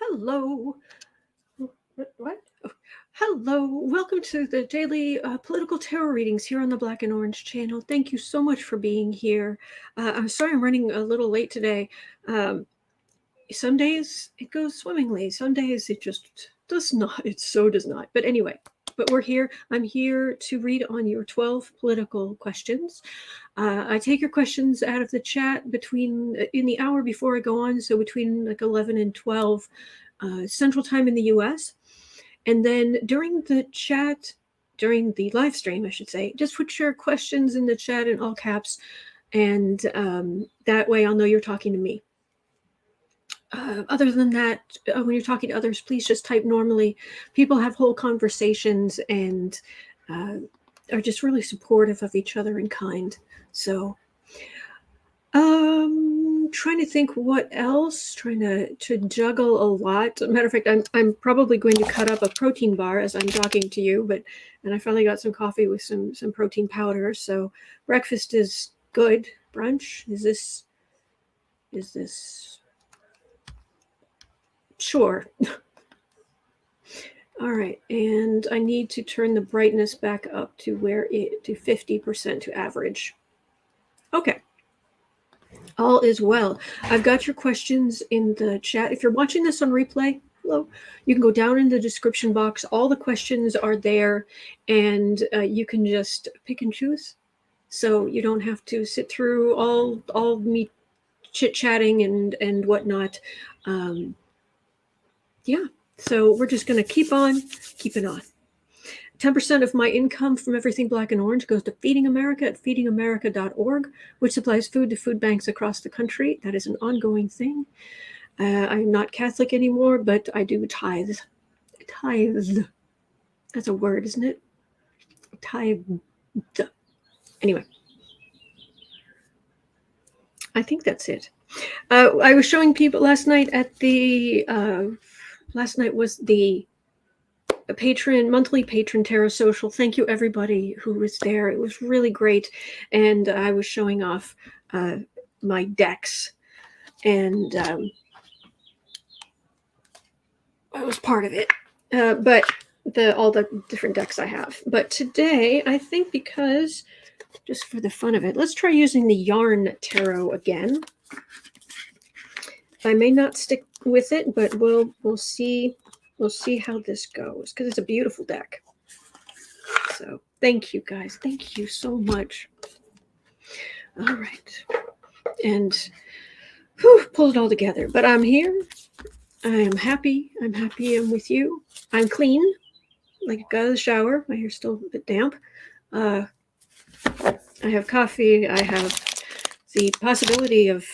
Hello. What? Oh, hello. Welcome to the daily political tarot readings here on the Black and Orange channel. Thank you so much for being here. I'm sorry I'm running a little late today. Some days it goes swimmingly. Some days it just does not. It so does not. But anyway, we're here. I'm here to read on your 12 political questions. I take your questions out of the chat in the hour before I go on, so between like 11 and 12 Central Time in the US. And then during the live stream, I should say, just put your questions in the chat in all caps, and that way I'll know you're talking to me. Other than that, when you're talking to others, please just type normally. People have whole conversations and are just really supportive of each other and kind. So, trying to think what else. Trying to juggle a lot. Matter of fact, I'm probably going to cut up a protein bar as I'm talking to you. And I finally got some coffee with some protein powder. So breakfast is good. Brunch is this? Sure. All right, and I need to turn the brightness back up to 50% to average. Okay. All is well. I've got your questions in the chat. If you're watching this on replay, hello, you can go down in the description box. All the questions are there, and you can just pick and choose. So you don't have to sit through all me chit-chatting and whatnot. Yeah, so we're just going to keep on keeping on. 10% of my income from everything Black and Orange goes to Feeding America at feedingamerica.org, which supplies food to food banks across the country. That is an ongoing thing. I'm not Catholic anymore, but I do tithe. Tithe. That's a word, isn't it? Tithe. Anyway. I think that's it. I was showing people last night at the... last night was the monthly patron tarot social. Thank you everybody who was there. It was really great. And I was showing off my decks, and I was part of it. But all the different decks I have. But today, I think, because just for the fun of it, let's try using the yarn tarot again. I may not stick with it, but we'll see. We'll see how this goes, because it's a beautiful deck. So thank you guys. Thank you so much. All right. And pulled it all together. But I'm here. I am happy. I'm happy I'm with you. I'm clean. Like I got out of the shower. My hair's still a bit damp. I have coffee. I have the possibility of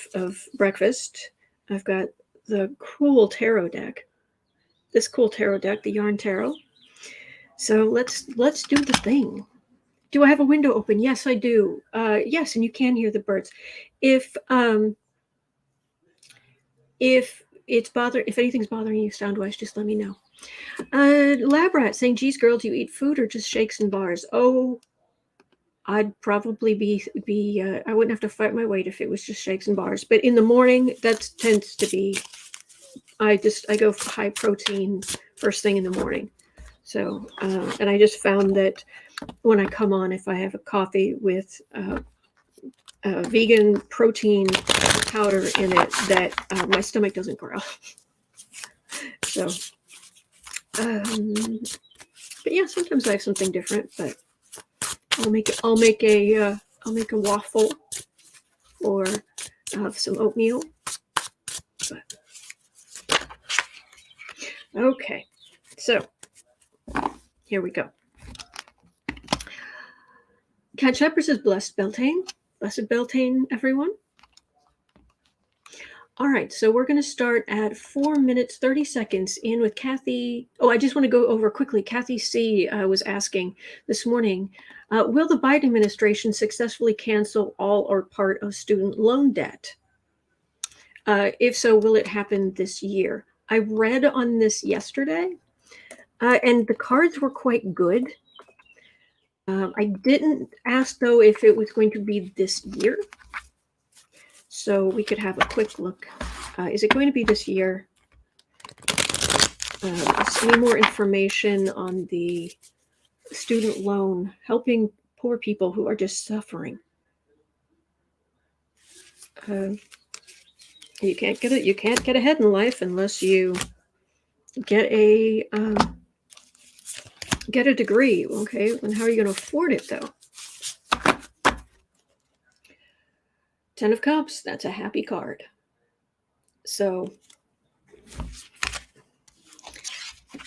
breakfast. I've got the cool tarot deck. This cool tarot deck, the yarn tarot. So let's do the thing. Do I have a window open? Yes, I do. Yes, and you can hear the birds. If anything's bothering you sound-wise, just let me know. Lab Rat saying, "Geez, girl, do you eat food or just shakes and bars?" Oh, I'd probably be I wouldn't have to fight my weight if it was just shakes and bars. But in the morning, that tends to be, I go for high protein first thing in the morning. So, and I just found that when I come on, if I have a coffee with vegan protein powder in it, that my stomach doesn't growl. So, but yeah, sometimes I have something different, but I'll make a waffle or some oatmeal. But okay, so here we go. Cat Shepherd says, "Blessed Beltane, everyone." All right, so we're going to start at 4 minutes 30 seconds in with Kathy. Oh, I just want to go over quickly. Kathy C. Was asking this morning, will the Biden administration successfully cancel all or part of student loan debt? If so, will it happen this year? I read on this yesterday, and the cards were quite good. I didn't ask, though, if it was going to be this year. So we could have a quick look. Is it going to be this year? Any more information on the student loan, helping poor people who are just suffering. You can't get it. You can't get ahead in life unless you get a degree. Okay, and how are you going to afford it though? 10 of Cups. That's a happy card. So,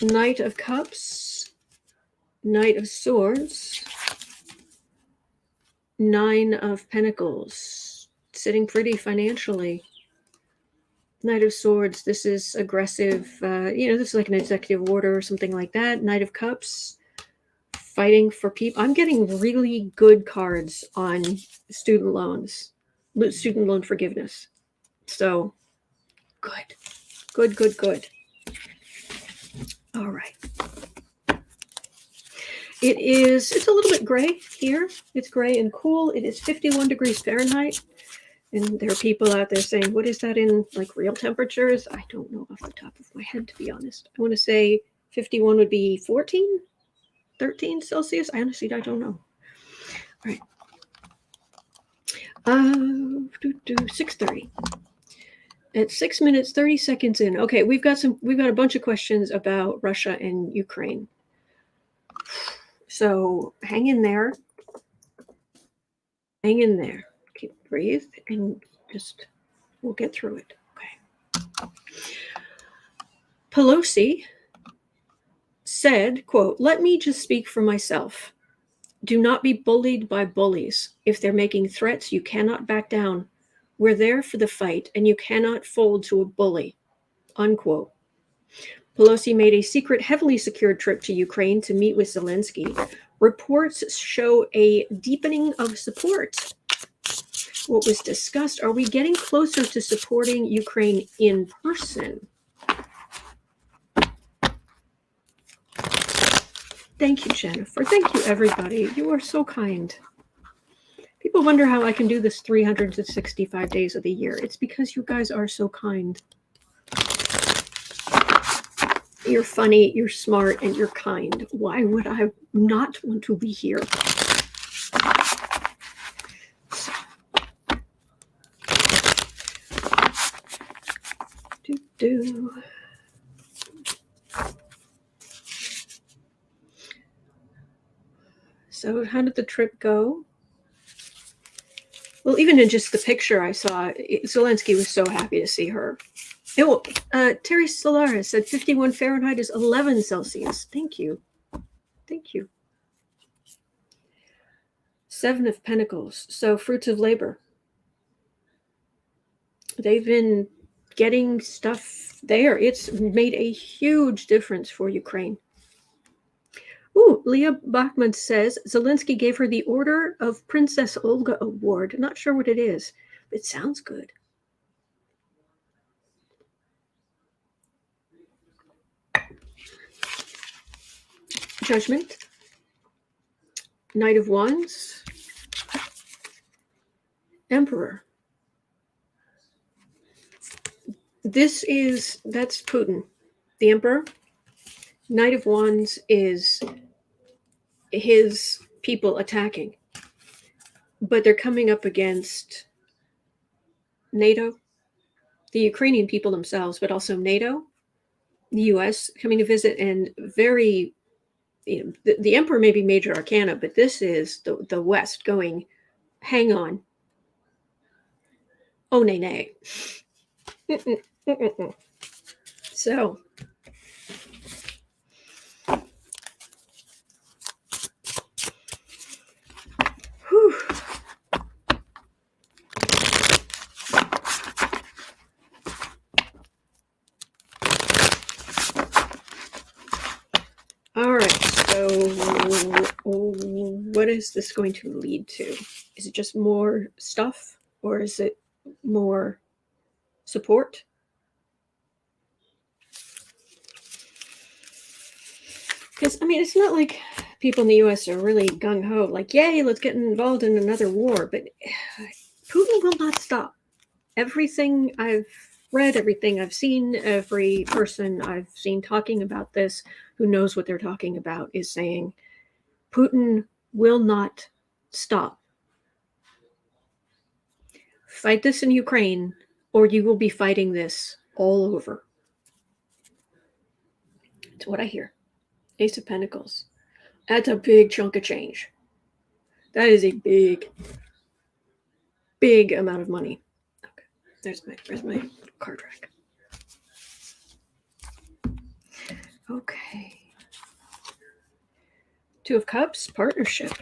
Knight of Cups, Knight of Swords, 9 of Pentacles, sitting pretty financially. Knight of Swords, this is aggressive, this is like an executive order or something like that. Knight of Cups, fighting for people. I'm getting really good cards on student loans, student loan forgiveness. So, good. All right. It's a little bit gray here. It's gray and cool. It is 51 degrees Fahrenheit. And there are people out there saying, what is that in like real temperatures? I don't know off the top of my head, to be honest. I want to say 51 would be 14, 13 Celsius. I honestly, I don't know. All right. 6:30. At 6 minutes, 30 seconds in. Okay, we've got a bunch of questions about Russia and Ukraine. So hang in there. Hang in there. Breathe and we'll get through it. Okay. Pelosi said, quote, "Let me just speak for myself. Do not be bullied by bullies. If they're making threats, you cannot back down. We're there for the fight, and you cannot fold to a bully," unquote. Pelosi made a secret, heavily secured trip to Ukraine to meet with Zelensky. Reports show a deepening of support. What was discussed? Are we getting closer to supporting Ukraine in person? Thank you, Jennifer. Thank you, everybody. You are so kind. People wonder how I can do this 365 days of the year. It's because you guys are so kind. You're funny, you're smart, and you're kind. Why would I not want to be here? So how did the trip go? Well, even in just the picture I saw, Zelensky was so happy to see her. Terry Solaris said 51 Fahrenheit is 11 Celsius. Thank you. Thank you. 7 of Pentacles. So fruits of labor. They've been getting stuff there. It's made a huge difference for Ukraine. Ooh, Leah Bachman says Zelensky gave her the Order of Princess Olga Award. Not sure what it is, but it sounds good. Judgment. Knight of Wands. Emperor. That's Putin. The Emperor. Knight of Wands is his people attacking. But they're coming up against NATO, the Ukrainian people themselves, but also NATO, the US coming to visit, and very, the Emperor may be major arcana, but this is the West going, hang on. Oh, nay. So, whew. All right, so what is this going to lead to? Is it just more stuff, or is it more support? Because, it's not like people in the U.S. are really gung-ho, like, yay, let's get involved in another war. But Putin will not stop. Everything I've read, everything I've seen, every person I've seen talking about this who knows what they're talking about is saying Putin will not stop. Fight this in Ukraine, or you will be fighting this all over. That's what I hear. Ace of Pentacles. That's a big chunk of change. That is a big, big amount of money. Okay, there's my card rack. Okay. Two of Cups, partnership.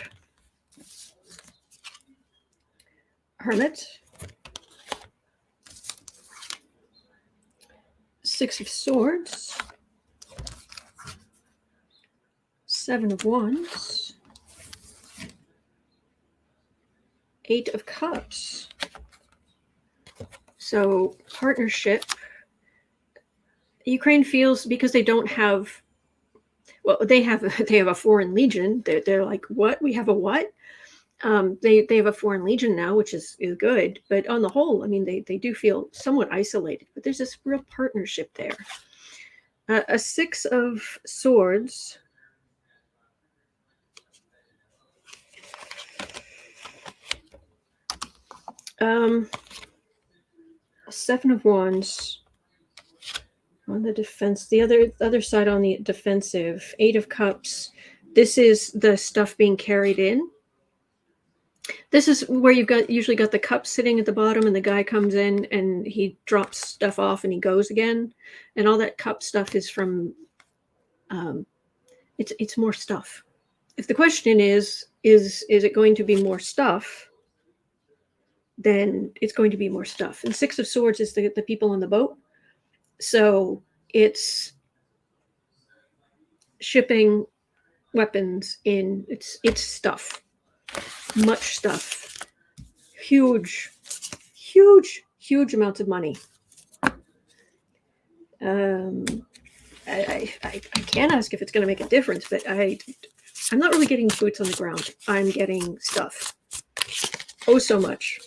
Hermit. Six of Swords. Seven of Wands. Eight of Cups. So partnership. Ukraine feels because they don't have, well, they have a foreign legion. They're like, what? We have a what? They have a foreign legion now, which is good. But on the whole, I mean, they do feel somewhat isolated. But there's this real partnership there. A Six of Swords. Seven of Wands on the defense. The other side on the defensive. Eight of Cups. This is the stuff being carried in. This is where you've usually got the cup sitting at the bottom, and the guy comes in and he drops stuff off and he goes again, and all that cup stuff is from. It's more stuff. If the question is it going to be more stuff? Then it's going to be more stuff. And Six of Swords is the people on the boat. So it's shipping weapons in. It's stuff. Much stuff. Huge amounts of money. I can't ask if it's going to make a difference, but I'm not really getting boots on the ground. I'm getting stuff. Oh, so much.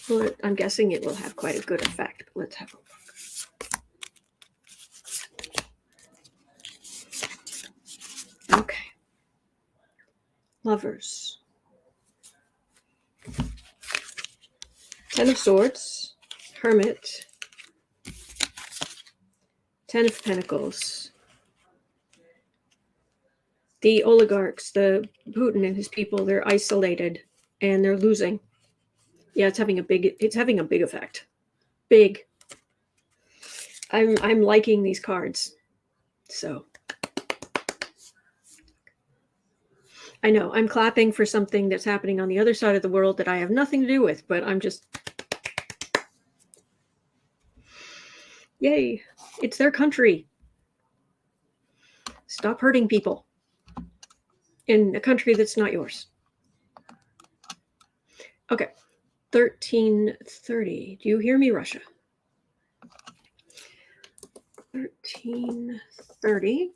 Well, I'm guessing it will have quite a good effect, but let's have a look. Okay. Lovers. Ten of Swords. Hermit. Ten of Pentacles. The oligarchs, the Putin and his people, they're isolated and they're losing. Yeah, it's having a big effect. Big. I'm liking these cards. So I know I'm clapping for something that's happening on the other side of the world that I have nothing to do with, but I'm just, yay, it's their country. Stop hurting people in a country that's not yours. Okay, 1330. Do you hear me, Russia? 1330.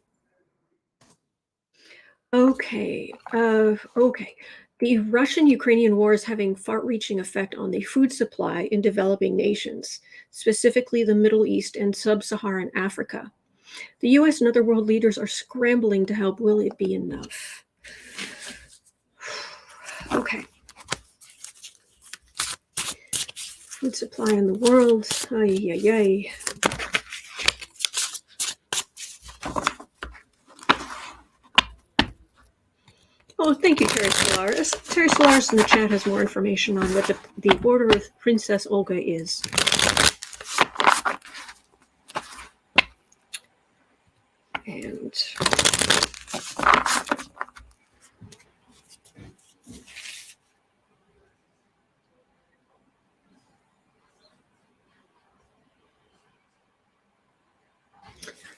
Okay. Okay. The Russian-Ukrainian war is having far-reaching effect on the food supply in developing nations, specifically the Middle East and sub-Saharan Africa. The U.S. and other world leaders are scrambling to help. Will it be enough? Okay. Food supply in the world. Ay, ay, ay. Oh, thank you, Terry Solaris. Terry Solaris in the chat has more information on what the Order of Princess Olga is. And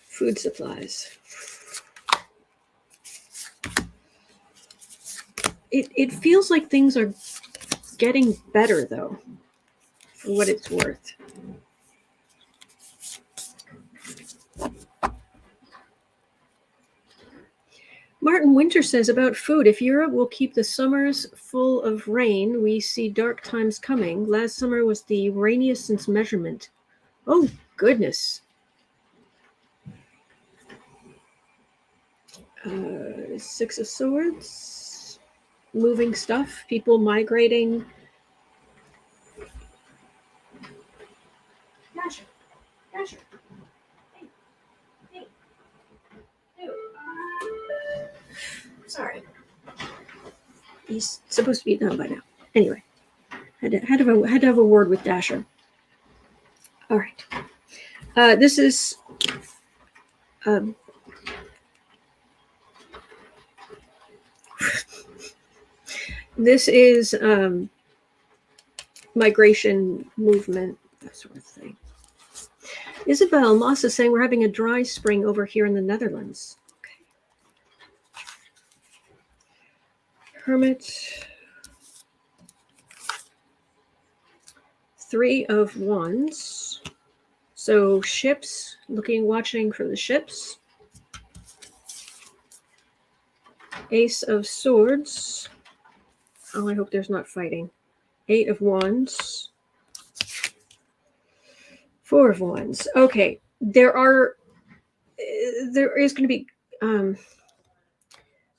food supplies. It feels like things are getting better, though, for what it's worth. Martin Winter says about food, if Europe will keep the summers full of rain, we see dark times coming. Last summer was the rainiest since measurement. Oh, goodness. Six of Swords. Moving stuff. People migrating. Dasher. Dasher. Hey. Sorry. He's supposed to be done by now. Anyway, had to have a word with Dasher. All right. This is this is migration movement, that sort of thing. Isabel Moss is saying we're having a dry spring over here in the Netherlands. Hermit. 3 of Wands. So ships, watching for the ships. Ace of Swords. Oh, I hope there's not fighting. 8 of Wands. 4 of Wands. Okay, there is going to be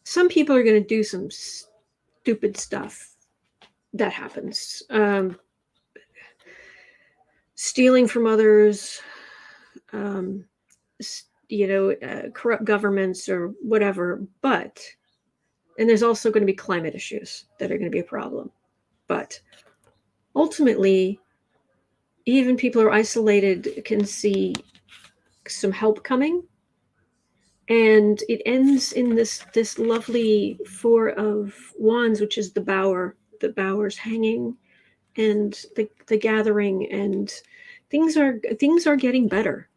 some people are going to do some stupid stuff. That happens. Stealing from others, corrupt governments or whatever. And there's also going to be climate issues that are going to be a problem. But ultimately, even people who are isolated can see some help coming. And it ends in this lovely 4 of Wands, which is the bowers hanging, and the gathering, and things are getting better.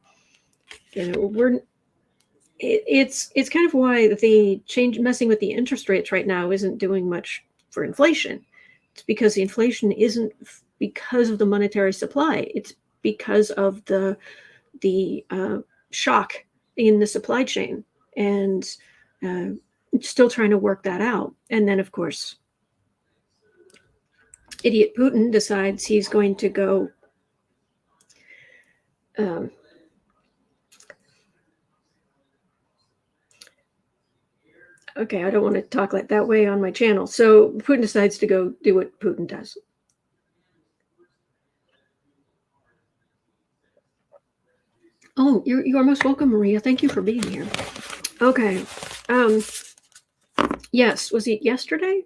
It's kind of why the messing with the interest rates right now isn't doing much for inflation. It's because the inflation isn't because of the monetary supply. It's because of the shock in the supply chain, and still trying to work that out. And then, of course, idiot Putin decides he's going to go okay, I don't want to talk like that way on my channel. So Putin decides to go do what Putin does. Oh, you are most welcome, Maria. Thank you for being here. Okay. Yes, was it yesterday?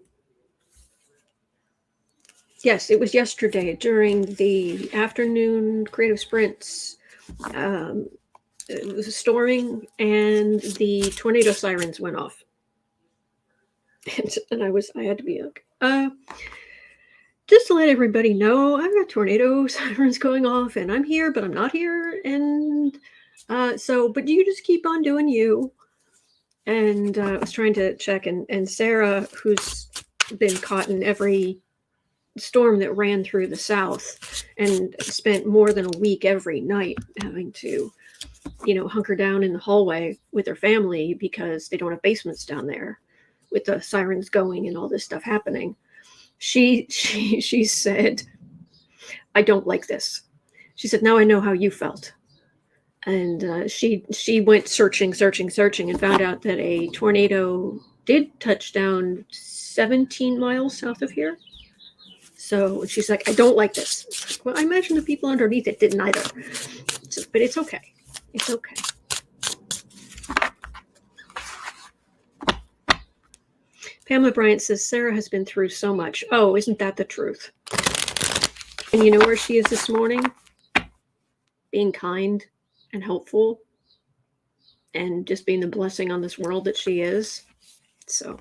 Yes, it was yesterday during the afternoon creative sprints, the storming, and the tornado sirens went off. And I had to be like, just to let everybody know, I've got tornado sirens going off, and I'm here, but I'm not here. And but you just keep on doing you. And I was trying to check, and Sarah, who's been caught in every storm that ran through the South and spent more than a week every night having to, hunker down in the hallway with her family because they don't have basements down there with the sirens going and all this stuff happening. She said, I don't like this. She said, now I know how you felt. And she went searching and found out that a tornado did touch down 17 miles south of here. So she's like, I don't like this. Well, I imagine the people underneath it didn't either. So, but it's okay. It's okay. Pamela Bryant says, Sarah has been through so much. Oh, isn't that the truth? And you know where she is this morning? Being kind and helpful and just being the blessing on this world that she is. So,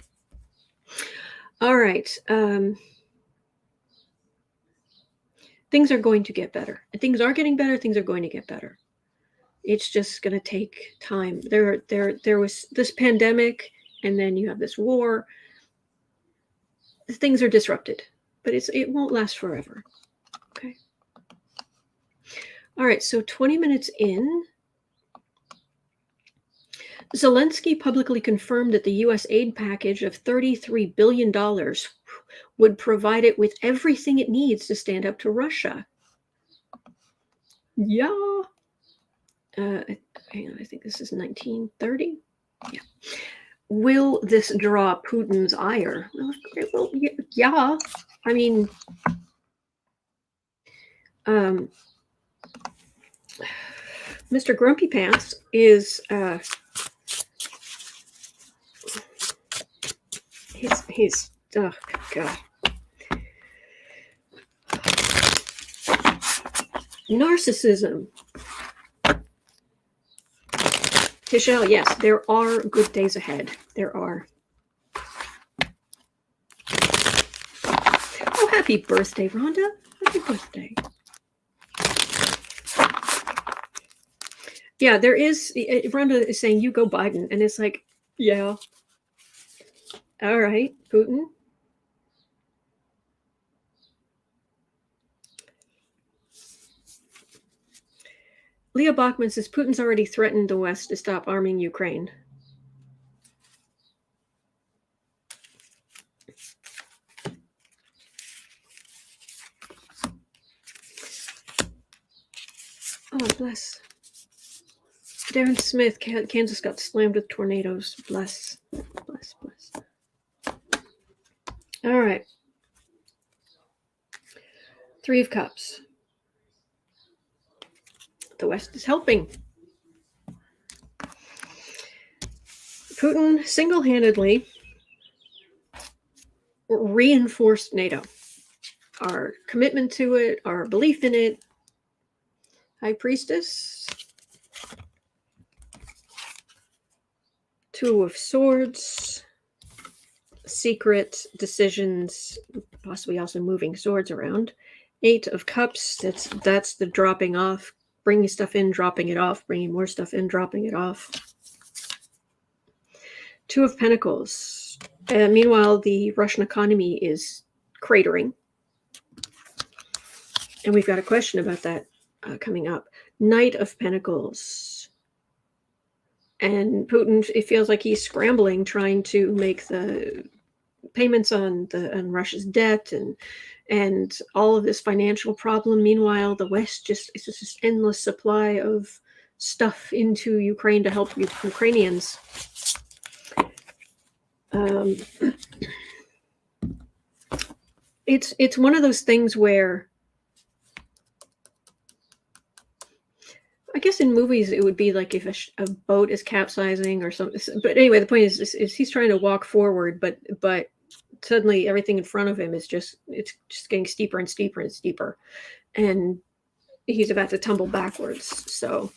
all right. Things are going to get better. Things are getting better. Things are going to get better. It's just going to take time. There was this pandemic, and then you have this war. Things are disrupted, but it won't last forever. Okay. All right. So 20 minutes in. Zelensky publicly confirmed that the U.S. aid package of $33 billion would provide it with everything it needs to stand up to Russia. Yeah. Hang on, I think this is 1930. Yeah. Will this draw Putin's ire? Well, yeah. I mean, Mr. Grumpy Pants is he's oh god. Narcissism. Tichelle, yes, there are good days ahead. There are. Oh, happy birthday, Rhonda. Happy birthday. Yeah, there is. Rhonda is saying, you go Biden. And it's like, yeah. All right, Putin. Leah Bachman says, Putin's already threatened the West to stop arming Ukraine. Oh, bless. Darren Smith, Kansas got slammed with tornadoes. Bless. Bless, bless. All right. Three of Cups. The West is helping. Putin single-handedly reinforced NATO. Our commitment to it, our belief in it. High Priestess. Two of Swords. Secret decisions, possibly also moving swords around. Eight of Cups, that's the dropping off. Bringing stuff in, dropping it off. Bringing more stuff in, dropping it off. Two of Pentacles. Meanwhile, the Russian economy is cratering. And we've got a question about that coming up. Knight of Pentacles. And Putin, it feels like he's scrambling, trying to make the payments on Russia's debt and all of this financial problem. Meanwhile, the West it's just this endless supply of stuff into Ukraine to help Ukrainians. It's one of those things where, I guess in movies it would be like if a boat is capsizing or something. But anyway, the point is he's trying to walk forward, but suddenly everything in front of him is just getting steeper and steeper and steeper, and he's about to tumble backwards. So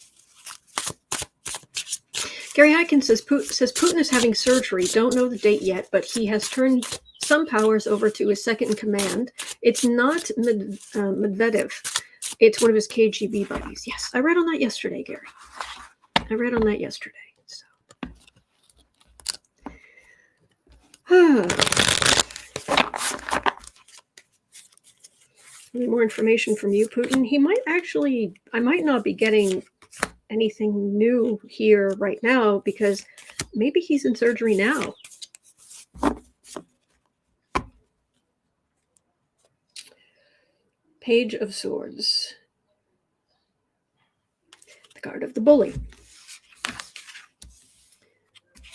Gary Atkins says Putin is having surgery. Don't know the date yet, but he has turned some powers over to his second in command. It's not Medvedev. It's one of his KGB buddies. Yes, I read on that yesterday, Gary. I read on that yesterday. So. Any more information from you, Putin? I might not be getting anything new here right now because maybe he's in surgery now. Page of Swords. The card of the bully.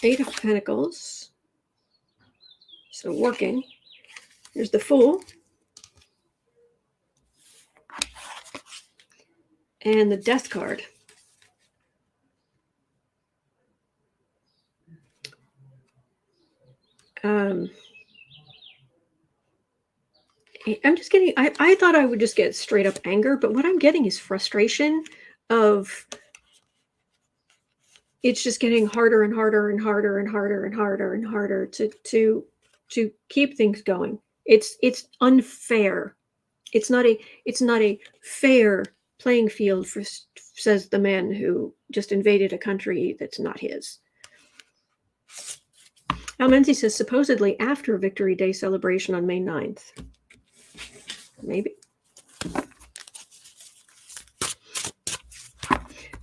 Eight of Pentacles. So working. Here's the Fool. And the Death card. I'm just getting, I thought I would just get straight up anger, but what I'm getting is frustration of it's just getting harder and harder and harder and harder and harder and harder to keep things going. It's unfair. It's not a fair playing field says the man who just invaded a country that's not his. Al Menzi says supposedly after Victory Day celebration on May 9th. Maybe.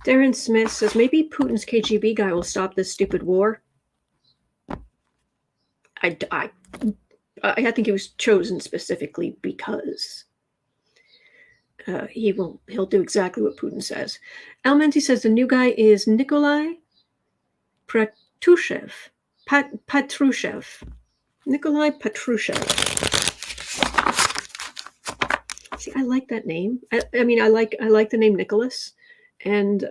Darren Smith says maybe Putin's KGB guy will stop this stupid war. I think he was chosen specifically because he'll do exactly what Putin says. Almenti says the new guy is Nikolai Patrushev. Nikolai Patrushev. See, I like that name. I mean, I like the name Nicholas, and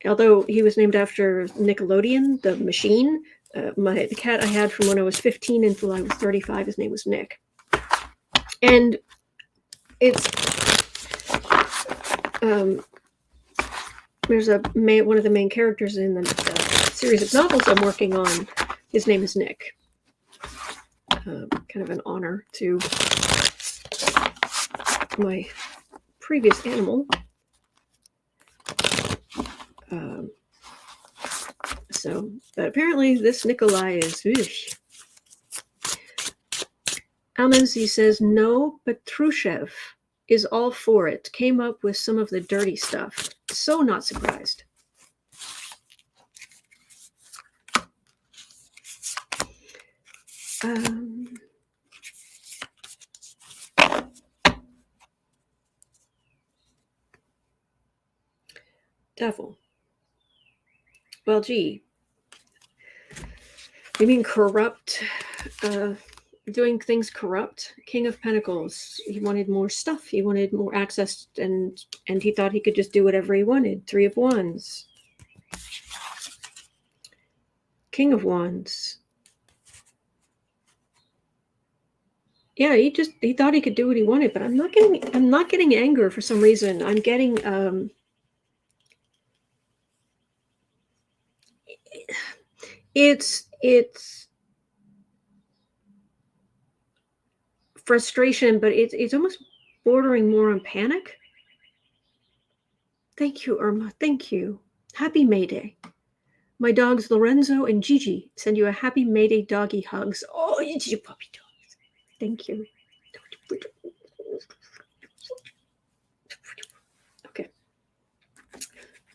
although he was named after Nickelodeon, the machine, the cat I had from when I was 15 until I was 35, his name was Nick, and it's there's one of the main characters in the series of novels I'm working on. His name is Nick. Kind of an honor to my previous animal. But apparently this Nikolai is. Almanzi says no, but Patrushev is all for it. Came up with some of the dirty stuff. So not surprised. Devil. Well, gee. You mean corrupt? Doing things corrupt? King of Pentacles. He wanted more stuff. He wanted more access, and he thought he could just do whatever he wanted. Three of Wands. King of Wands. Yeah, he thought he could do what he wanted, but I'm not getting anger for some reason. I'm getting it's frustration, but it's almost bordering more on panic. Thank you, Irma. Thank you. Happy May Day. My dogs Lorenzo and Gigi send you a happy May Day doggy hugs. Oh, you puppy dogs. Thank you. Okay.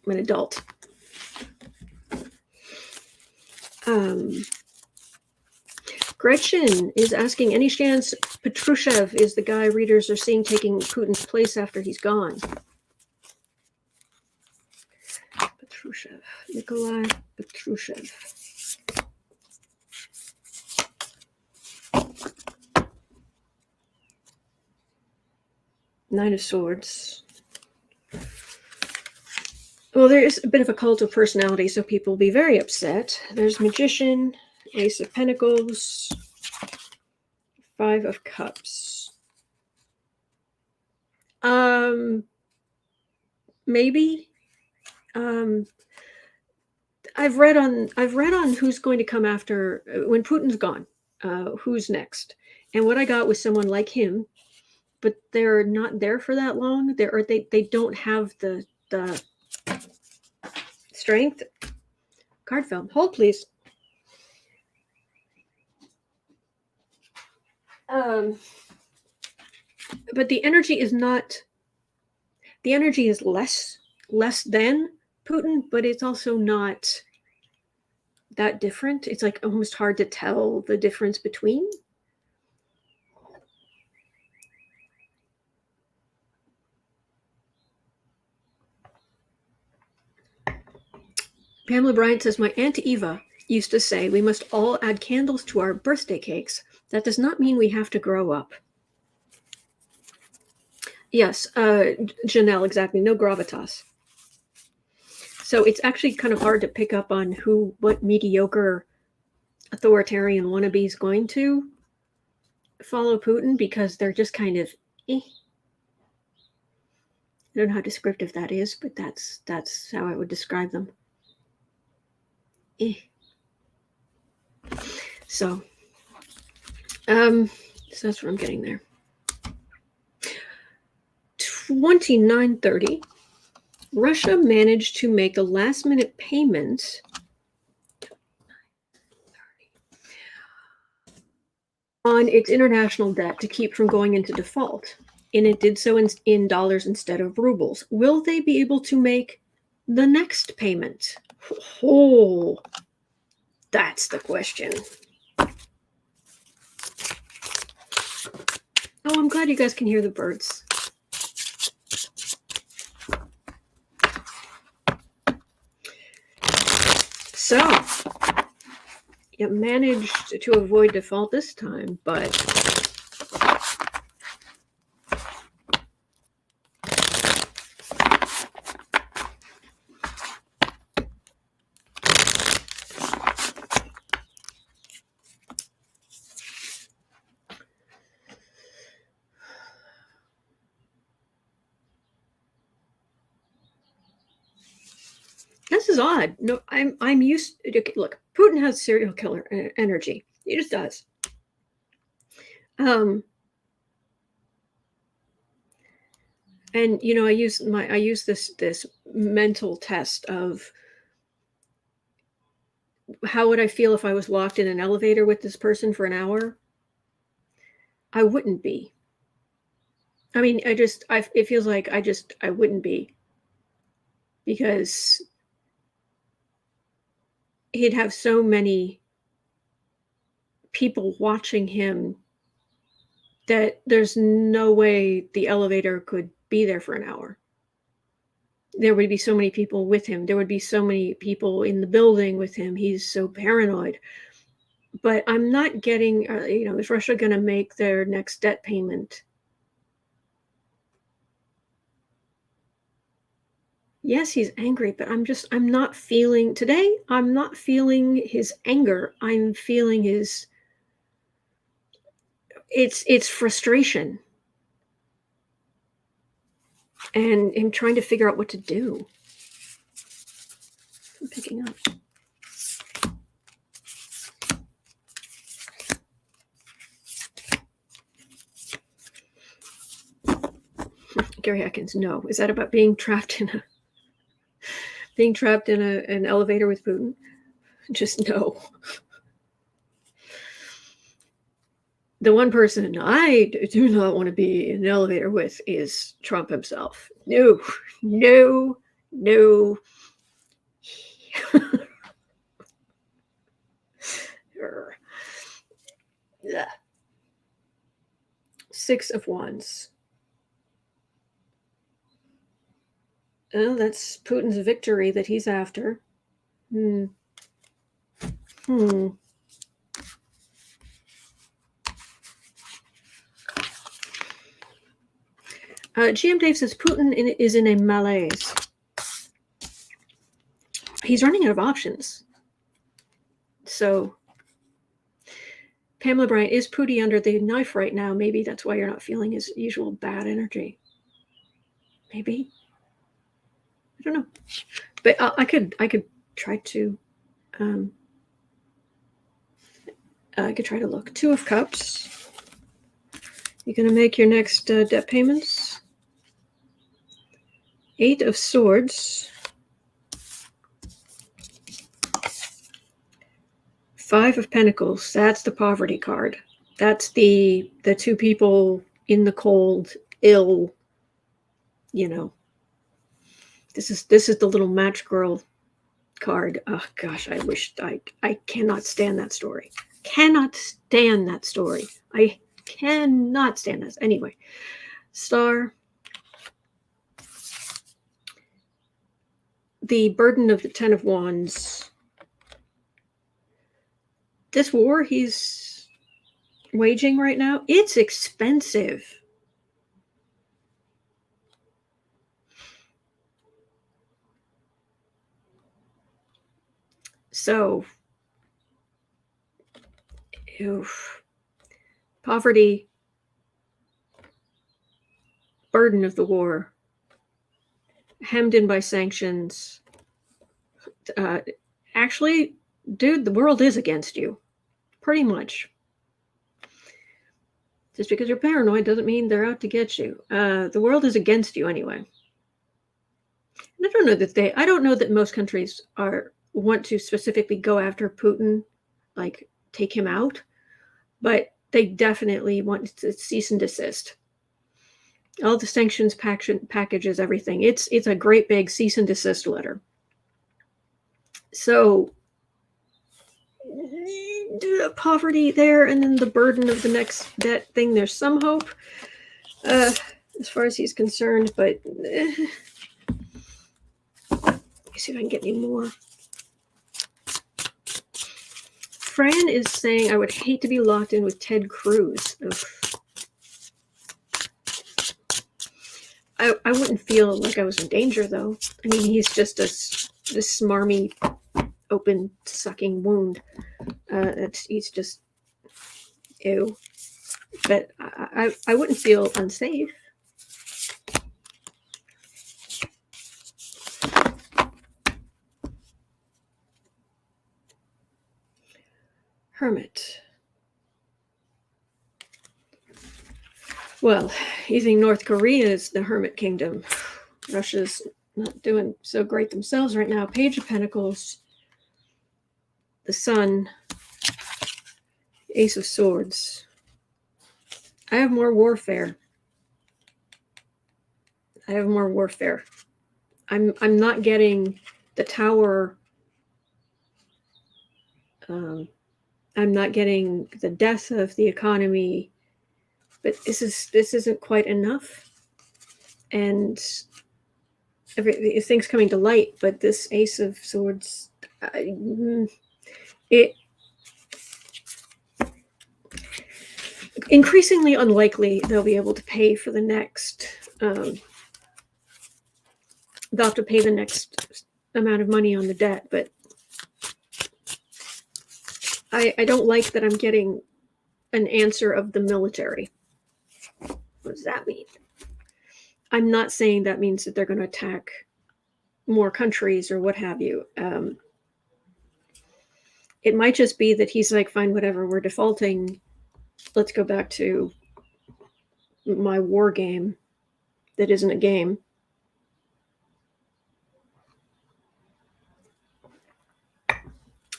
I'm an adult. Gretchen is asking, any chance Patrushev is the guy readers are seeing taking Putin's place after he's gone? Patrushev. Nikolai Patrushev. Nine of Swords. Well, there is a bit of a cult of personality, so people will be very upset. There's Magician, Ace of Pentacles, Five of Cups. Maybe. I've read on who's going to come after when Putin's gone. Who's next? And what I got was someone like him, but they're not there for that long. They don't have the strength. Card fell. Hold, please. But the energy is not. The energy is less than Putin, but it's also not that different. It's like almost hard to tell the difference between. Pamela Bryant says, my Aunt Eva used to say we must all add candles to our birthday cakes. That does not mean we have to grow up. Yes, Janelle, exactly. No gravitas. So it's actually kind of hard to pick up on what mediocre authoritarian wannabe is going to follow Putin, because they're just kind of I don't know how descriptive that is, but that's how I would describe them. So that's what I'm getting there. 29:30. Russia managed to make a last-minute payment on its international debt to keep from going into default. and it did so in dollars instead of rubles. Will they be able to make the next payment? Oh, that's the question. Oh, I'm glad you guys can hear the birds. So, you managed to avoid default this time, but this is odd. No, I'm used to, look, Putin has serial killer energy. He just does. And you know, I use this mental test of how would I feel if I was locked in an elevator with this person for an hour? I wouldn't be. I mean, it feels like I wouldn't be, because he'd have so many people watching him that there's no way the elevator could be there for an hour. There would be so many people with him. There would be so many people in the building with him. He's so paranoid. But I'm not getting, you know, is Russia going to make their next debt payment? Yes, he's angry, but I'm not feeling, today, I'm not feeling his anger. I'm feeling it's frustration. And I'm trying to figure out what to do. I'm picking up. Gary Atkins, no. Is that about being trapped in an elevator with Putin? Just no. The one person I do not want to be in an elevator with is Trump himself. No, no, no. Six of Wands. Oh, that's Putin's victory that he's after. GM Dave says Putin is in a malaise. He's running out of options. So, Pamela Bryant, is Putin under the knife right now? Maybe that's why you're not feeling his usual bad energy. Maybe. I don't know. But I could try to I could try to look. Two of Cups. You're going to make your next debt payments. Eight of Swords. Five of Pentacles. That's the poverty card. That's the two people in the cold, ill, you know. This is the little match girl card. Oh gosh, I cannot stand that story. Cannot stand that story. I cannot stand this. Anyway, Star. The burden of the Ten of Wands. This war he's waging right now, it's expensive. So, poverty, burden of the war, hemmed in by sanctions. Actually, dude, the world is against you. Pretty much. Just because you're paranoid doesn't mean they're out to get you. The world is against you anyway. And I don't know that most countries want to specifically go after Putin, like take him out, but they definitely want to cease and desist. All the sanctions packages, everything. It's a great big cease and desist letter. So poverty there, and then the burden of the next debt thing. There's some hope, as far as he's concerned, but let me see if I can get any more. Fran is saying, I would hate to be locked in with Ted Cruz. I wouldn't feel like I was in danger, though. I mean, he's just this smarmy, open, sucking wound. He's just, ew. But I wouldn't feel unsafe. Hermit. Well, you think North Korea is the hermit kingdom. Russia's not doing so great themselves right now. Page of Pentacles. The Sun. Ace of Swords. I have more warfare. I'm not getting the Tower. I'm not getting the death of the economy. But this isn't quite enough, and things coming to light. But this Ace of Swords, it increasingly unlikely they'll be able to pay for the next. They'll have to pay the next amount of money on the debt, but I don't like that I'm getting an answer of the military. What does that mean? I'm not saying that means that they're going to attack more countries or what have you. It might just be that he's like, fine, whatever, we're defaulting. Let's go back to my war game that isn't a game.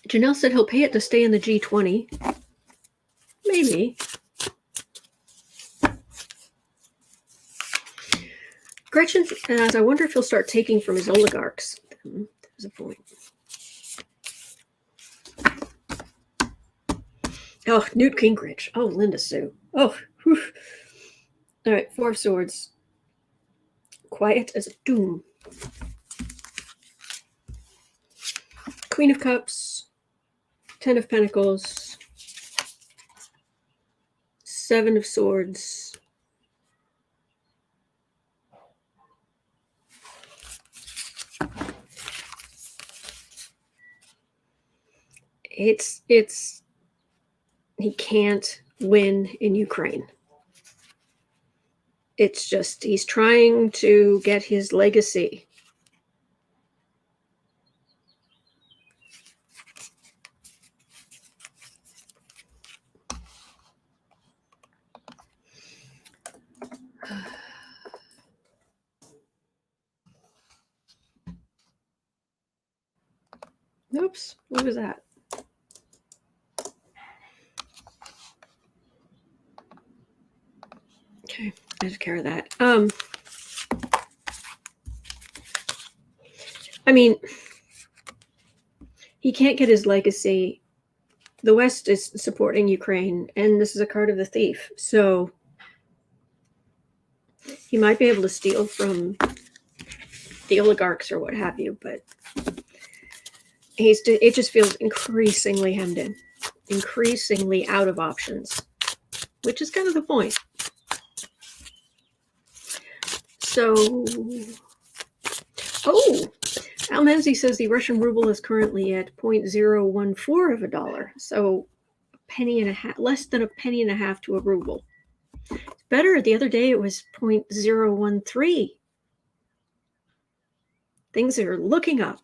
Janelle said he'll pay it to stay in the G20. Maybe. Gretchen asks, I wonder if he'll start taking from his oligarchs. There's a point. Oh, Newt Gingrich. Oh, Linda Sue. Oh, whew. All right, Four of Swords. Quiet as a tomb. Queen of Cups. Ten of Pentacles. Seven of Swords. It's he can't win in Ukraine. It's just he's trying to get his legacy. Oops, what was that? Okay, I just care of that. I mean, he can't get his legacy. The West is supporting Ukraine, and this is a card of the thief. So he might be able to steal from the oligarchs or what have you, but it just feels increasingly hemmed in, increasingly out of options, which is kind of the point. So, Al Menzi says the Russian ruble is currently at 0.014 of a dollar. So a penny and a half, less than a penny and a half to a ruble. It's better. The other day it was 0.013. Things are looking up.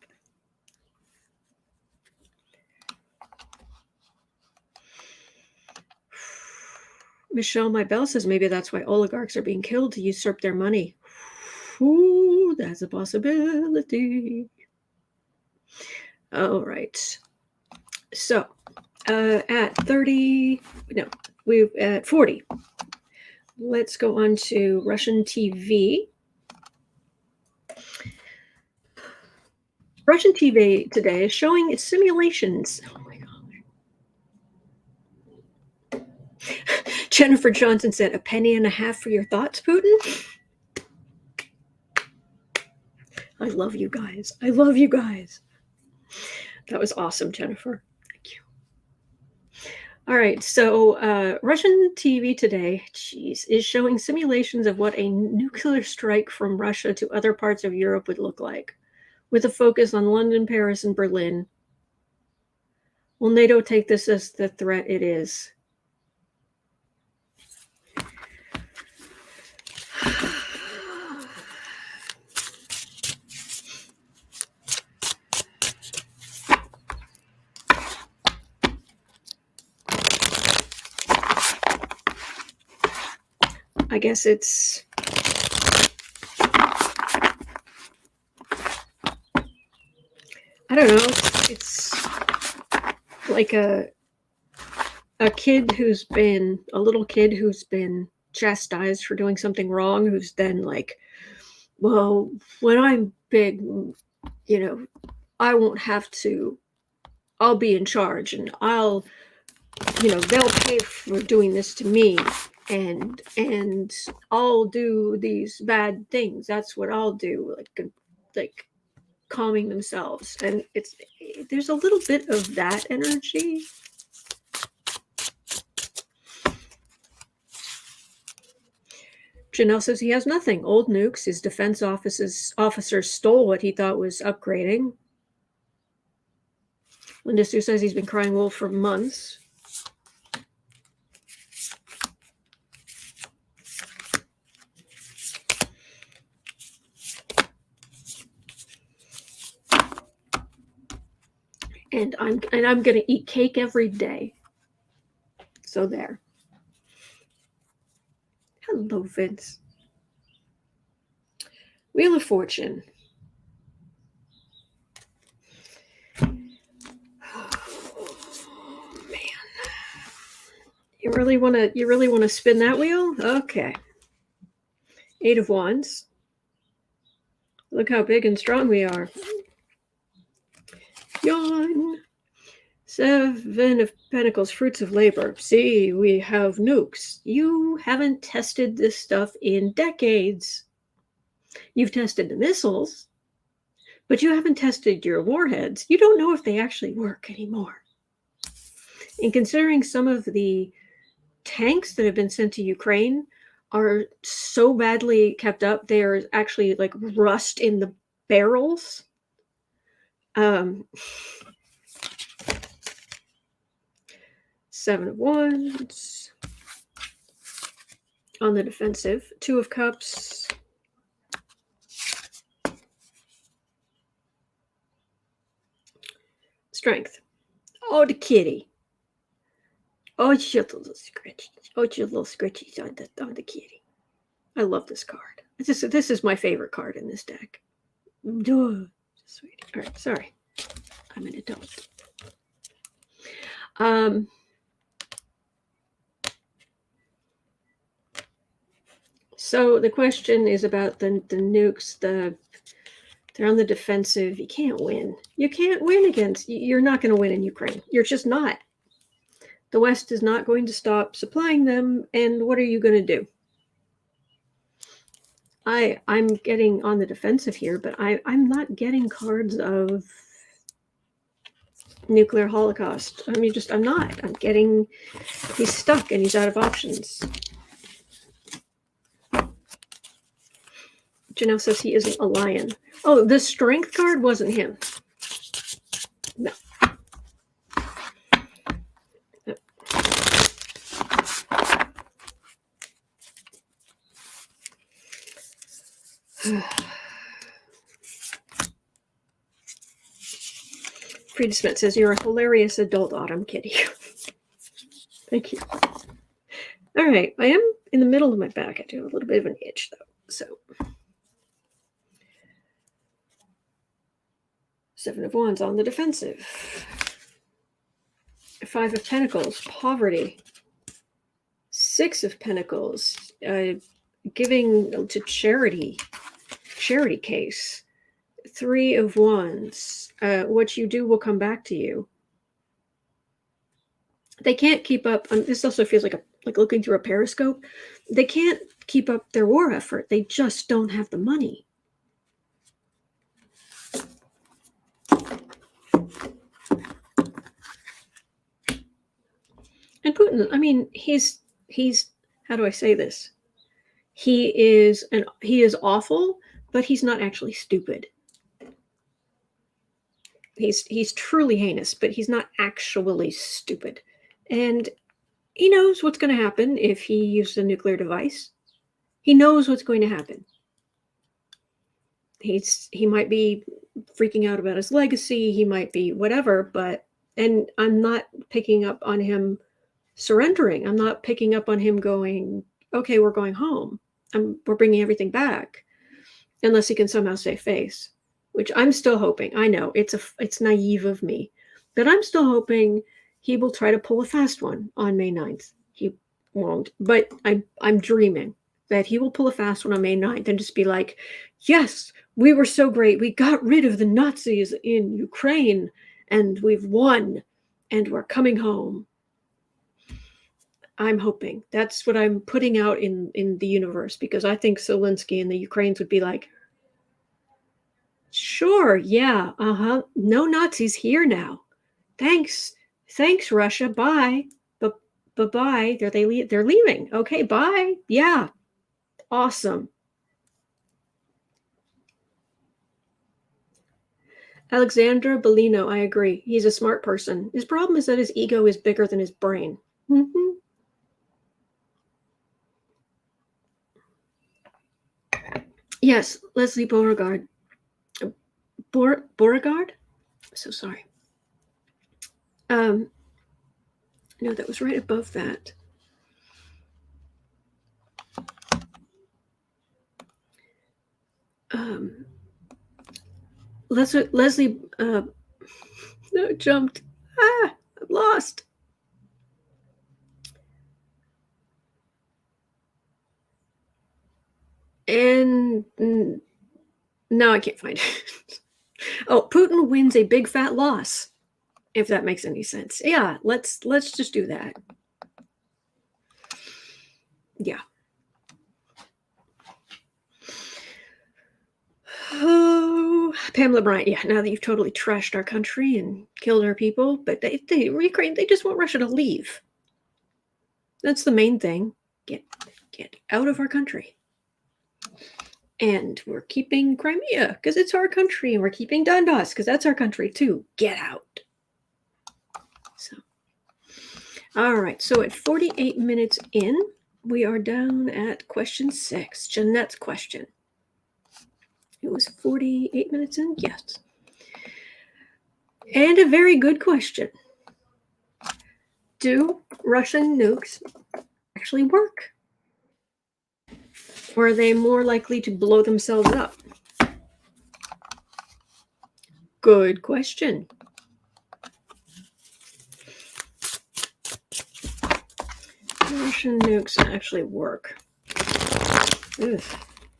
Michelle Mybell says maybe that's why oligarchs are being killed, to usurp their money. Ooh, that's a possibility. All right. So at 30, no, we're at 40. let's go on to Russian TV. Russian TV today is showing its simulations. Oh my gosh. Jennifer Johnson said, "A penny and a half for your thoughts, Putin." I love you guys. I love you guys. That was awesome, Jennifer. Thank you. All right, so Russian TV today, is showing simulations of what a nuclear strike from Russia to other parts of Europe would look like, with a focus on London, Paris, and Berlin. Will NATO take this as the threat it is? I guess it's I don't know. It's like a little kid who's been chastised for doing something wrong, who's then like, well, when I'm big, I won't have to, I'll be in charge and they'll pay for doing this to me, and I'll do these bad things. That's what I'll do, like calming themselves. And there's a little bit of that energy. Janelle says he has nothing. Old nukes. His defense officers stole what he thought was upgrading. Linda Sue says he's been crying wolf for months. And I'm going to eat cake every day. So there. Hello, Vince. Wheel of Fortune. Oh, man. You really want to spin that wheel? Okay. 8 of Wands. Look how big and strong we are. Yawn. 7 of Pentacles, fruits of labor. See, we have nukes. You haven't tested this stuff in decades. You've tested the missiles, but you haven't tested your warheads. You don't know if they actually work anymore. And considering some of the tanks that have been sent to Ukraine are so badly kept up, they are actually like rust in the barrels. Seven of Wands. On the defensive. 2 of Cups. Strength. Oh, the kitty. Oh, it's your little scratchy. Oh, it's your little scratchies on the kitty. I love this card. This is my favorite card in this deck. Duh. Sweet. All right, sorry. I'm an adult. So the question is about the nukes. They're on the defensive. You can't win. You can't win against. You're not going to win in Ukraine. You're just not. The West is not going to stop supplying them. And what are you going to do? I'm getting on the defensive here, but I'm not getting cards of nuclear holocaust. I'm not. I'm getting, he's stuck and he's out of options. Janelle says he isn't a lion. Oh, the strength card wasn't him. No. Frida Smith says, you're a hilarious adult autumn kitty. Thank you. All right. I am in the middle of my back. I do have a little bit of an itch, though. So, 7 of Wands on the defensive. 5 of Pentacles, poverty. 6 of Pentacles, giving to charity case. 3 of Wands. What you do will come back to you. They can't keep up. This also feels like looking through a periscope. They can't keep up their war effort. They just don't have the money. And Putin, I mean, he's how do I say this? He is awful, but he's not actually stupid. He's truly heinous, but he's not actually stupid. And he knows what's going to happen if he uses a nuclear device. He knows what's going to happen. He might be freaking out about his legacy. He might be whatever, and I'm not picking up on him surrendering. I'm not picking up on him going, okay, we're going home. We're bringing everything back, unless he can somehow save face, which I'm still hoping. I know it's naive of me, but I'm still hoping he will try to pull a fast one on May 9th. He won't, but I'm dreaming that he will pull a fast one on May 9th and just be like, yes, we were so great. We got rid of the Nazis in Ukraine and we've won and we're coming home. I'm hoping. That's what I'm putting out in the universe, because I think Zelensky and the Ukrainians would be like, sure, yeah, no Nazis here now. Thanks, Russia. Bye, bye. They're leaving. Okay, bye. Yeah, awesome. Alexandra Bellino, I agree. He's a smart person. His problem is that his ego is bigger than his brain. Mm-hmm. Yes, Leslie Beauregard. Beauregard? So sorry. No, that was right above that. Leslie no, jumped. I'm lost. And no, I can't find it. Oh, Putin wins a big fat loss, if that makes any sense. Yeah, let's just do that. Yeah. Oh, Pamela Bryant. Yeah, now that you've totally trashed our country and killed our people, but Ukraine, they just want Russia to leave. That's the main thing. Get out of our country. And we're keeping Crimea because it's our country, and we're keeping Donbass because that's our country too. Get out. So, all right. So at 48 minutes in, we are down at question 6, Jeanette's question. It was 48 minutes in? Yes. And a very good question. Do Russian nukes actually work? Or are they more likely to blow themselves up? Good question. Russian nukes actually work. Ugh.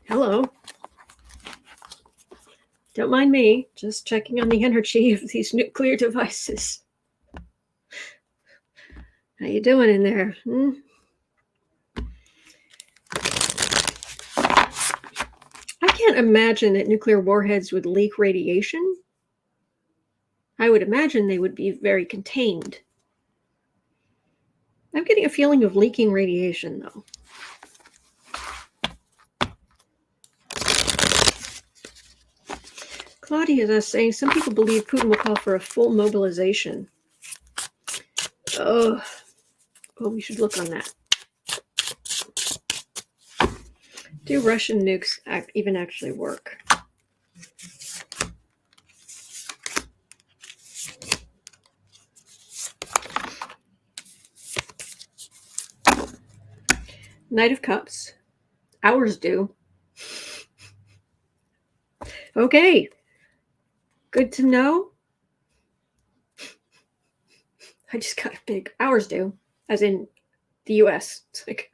Hello. Don't mind me, just checking on the energy of these nuclear devices. How you doing in there? I can't imagine that nuclear warheads would leak radiation. I would imagine they would be very contained. I'm getting a feeling of leaking radiation, though. Claudia is saying some people believe Putin will call for a full mobilization. Oh, well, we should look on that. Do Russian nukes even actually work? Knight of Cups. Ours do. Okay. Good to know. I just got a big. Ours do. As in the US. It's like,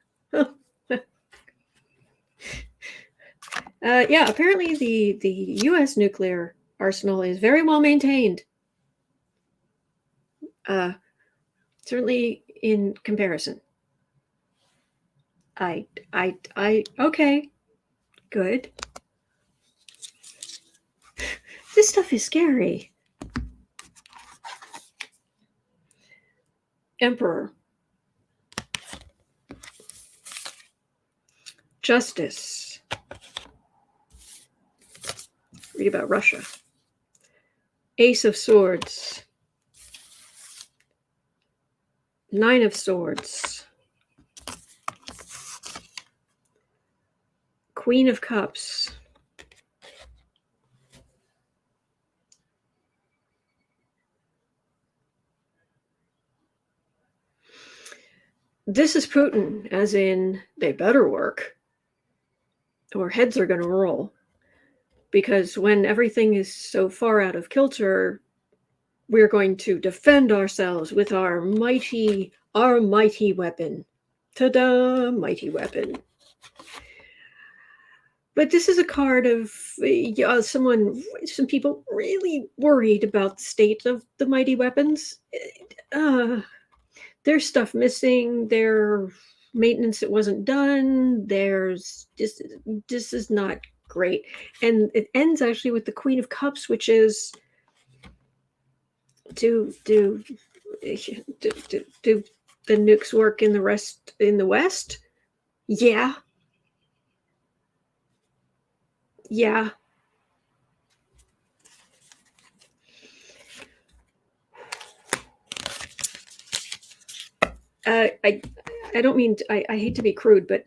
Yeah, apparently the U.S. nuclear arsenal is very well maintained. Certainly in comparison. Okay, good. This stuff is scary. Emperor. Justice. Read about Russia. Ace of Swords. Nine of Swords. Queen of Cups. This is Putin, as in, they better work, or heads are going to roll. Because when everything is so far out of kilter, we're going to defend ourselves with our mighty weapon. Ta-da! Mighty weapon. But this is a card of some people really worried about the state of the mighty weapons. There's stuff missing. There's maintenance that wasn't done. There's this is not great. And it ends actually with the Queen of Cups, which is do the nukes work in the West? Yeah. Yeah. I don't mean I hate to be crude, but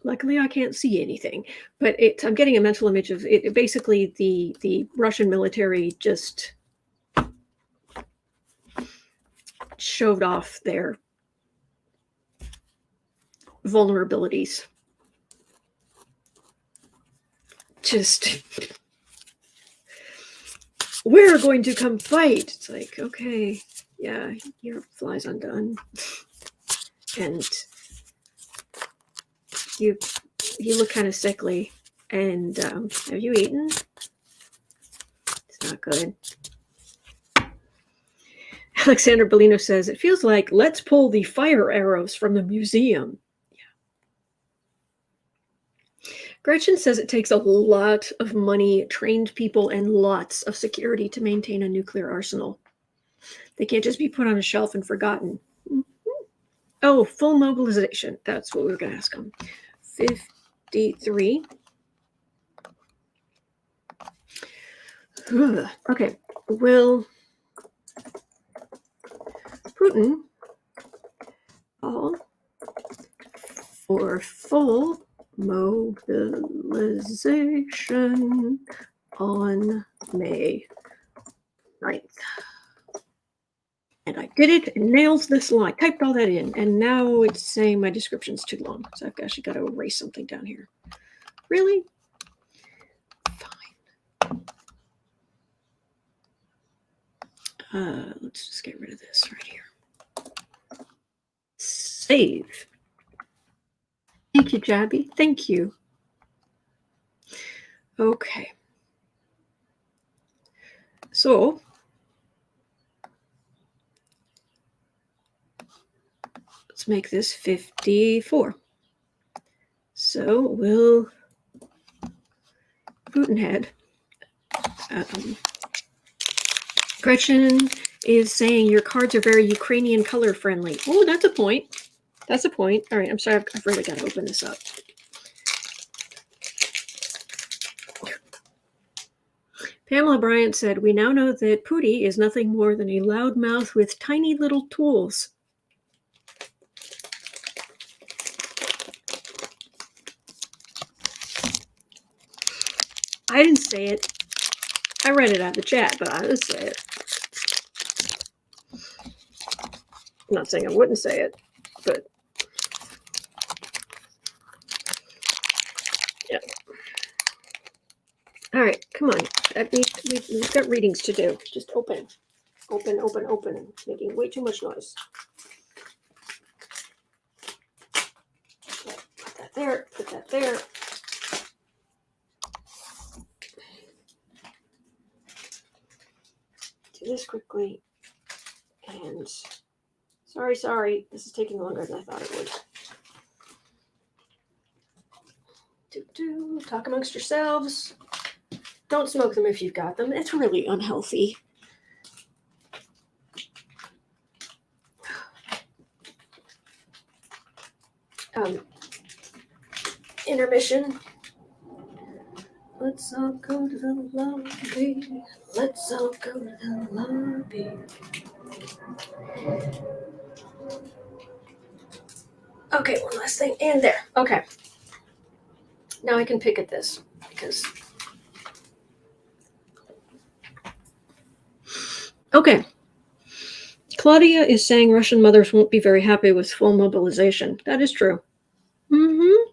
luckily I can't see anything, but I'm getting a mental image of it. Basically, the Russian military just shoved off their vulnerabilities. Just, we're going to come fight. It's like, okay, yeah, your fly's undone, and you look kind of sickly. And have you eaten? It's not good. Alexander Bellino says, it feels like let's pull the fire arrows from the museum. Gretchen says it takes a lot of money, trained people, and lots of security to maintain a nuclear arsenal. They can't just be put on a shelf and forgotten. Oh, full mobilization. That's what we were going to ask them. 53. Okay. Will Putin call for full mobilization on May 9th. And I did it and nails this line. Typed all that in. And now it's saying my description's too long. So I've actually got to erase something down here. Really? Fine. Let's just get rid of this right here. Save. Thank you, Jabby. Thank you. Okay. So let's make this 54. So we'll Putin head. Gretchen is saying your cards are very Ukrainian color friendly. Oh, that's a point. That's a point. All right, I'm sorry. I've really got to open this up. Pamela Bryant said, we now know that Pootie is nothing more than a loudmouth with tiny little tools. I didn't say it. I read it out of the chat, but I didn't say it. I'm not saying I wouldn't say it, but yeah. All right, come on. We've got readings to do. Just open. Open. Making way too much noise. there, put that there. Do this quickly. And sorry, this is taking longer than I thought it would. Talk amongst yourselves. Don't smoke them if you've got them. It's really unhealthy. Intermission. Let's all go to the lobby. Let's all go to the lobby. Okay, one last thing. And there. Okay. Now I can pick at this because... Okay. Claudia is saying Russian mothers won't be very happy with full mobilization. That is true. Mm-hmm.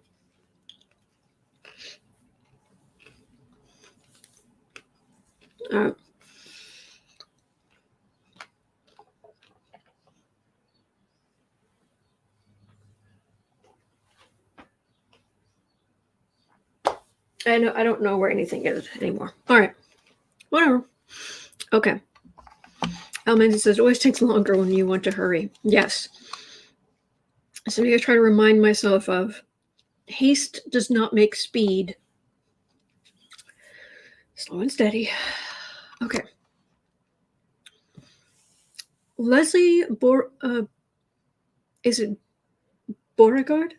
I don't know where anything is anymore. All right. Whatever. Okay. Almanzi says, it always takes longer when you want to hurry. Yes. Something I try to remind myself of. Haste does not make speed. Slow and steady. Okay. Leslie is it Beauregard?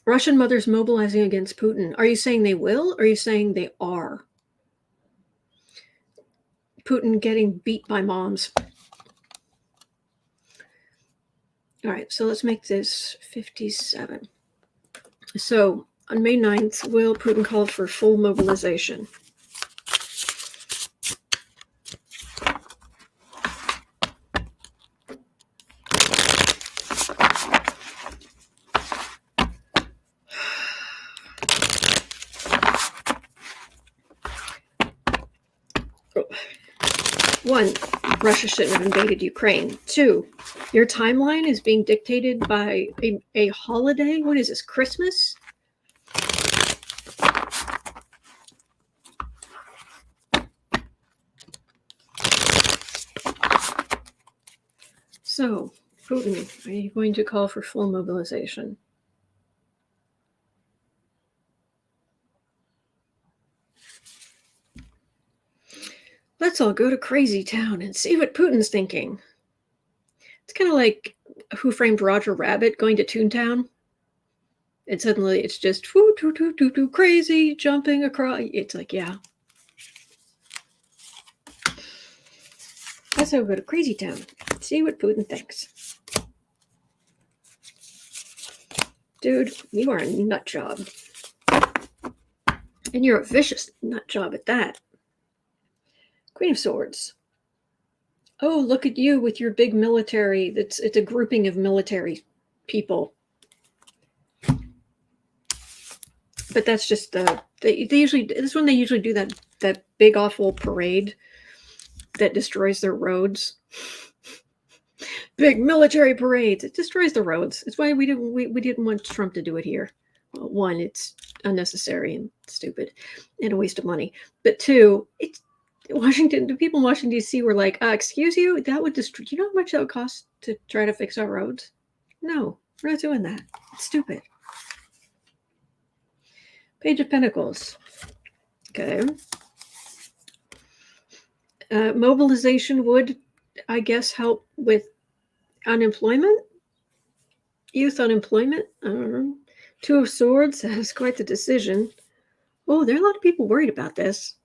Russian mothers mobilizing against Putin. Are you saying they will, or are you saying they are? Putin getting beat by moms. All right, so let's make this 57. So on May 9th, will Putin call for full mobilization? One, Russia shouldn't have invaded Ukraine. Two, your timeline is being dictated by a holiday. What is this, Christmas? So, Putin, are you going to call for full mobilization? Let's all go to Crazy Town and see what Putin's thinking. It's kind of like Who Framed Roger Rabbit going to Toontown. And suddenly it's just woo, doo, doo, doo, doo, crazy, jumping across. It's like, yeah. Let's all go to Crazy Town. See what Putin thinks. Dude, you are a nut job. And you're a vicious nut job at that. Queen of Swords. Oh, look at you with your big military. It's a grouping of military people. But that's just they usually, this is when they usually do that big awful parade that destroys their roads. Big military parades. It destroys the roads. It's why we didn't want Trump to do it here. Well, one, it's unnecessary and stupid and a waste of money. But two, it's Washington. The people in Washington D.C. were like, "Excuse you, that would destroy. You know how much that would cost to try to fix our roads? No, we're not doing that. It's stupid." Page of Pentacles. Okay. Mobilization would, I guess, help with unemployment, youth unemployment. I don't know. Two of Swords. That's quite the decision. Oh, there are a lot of people worried about this.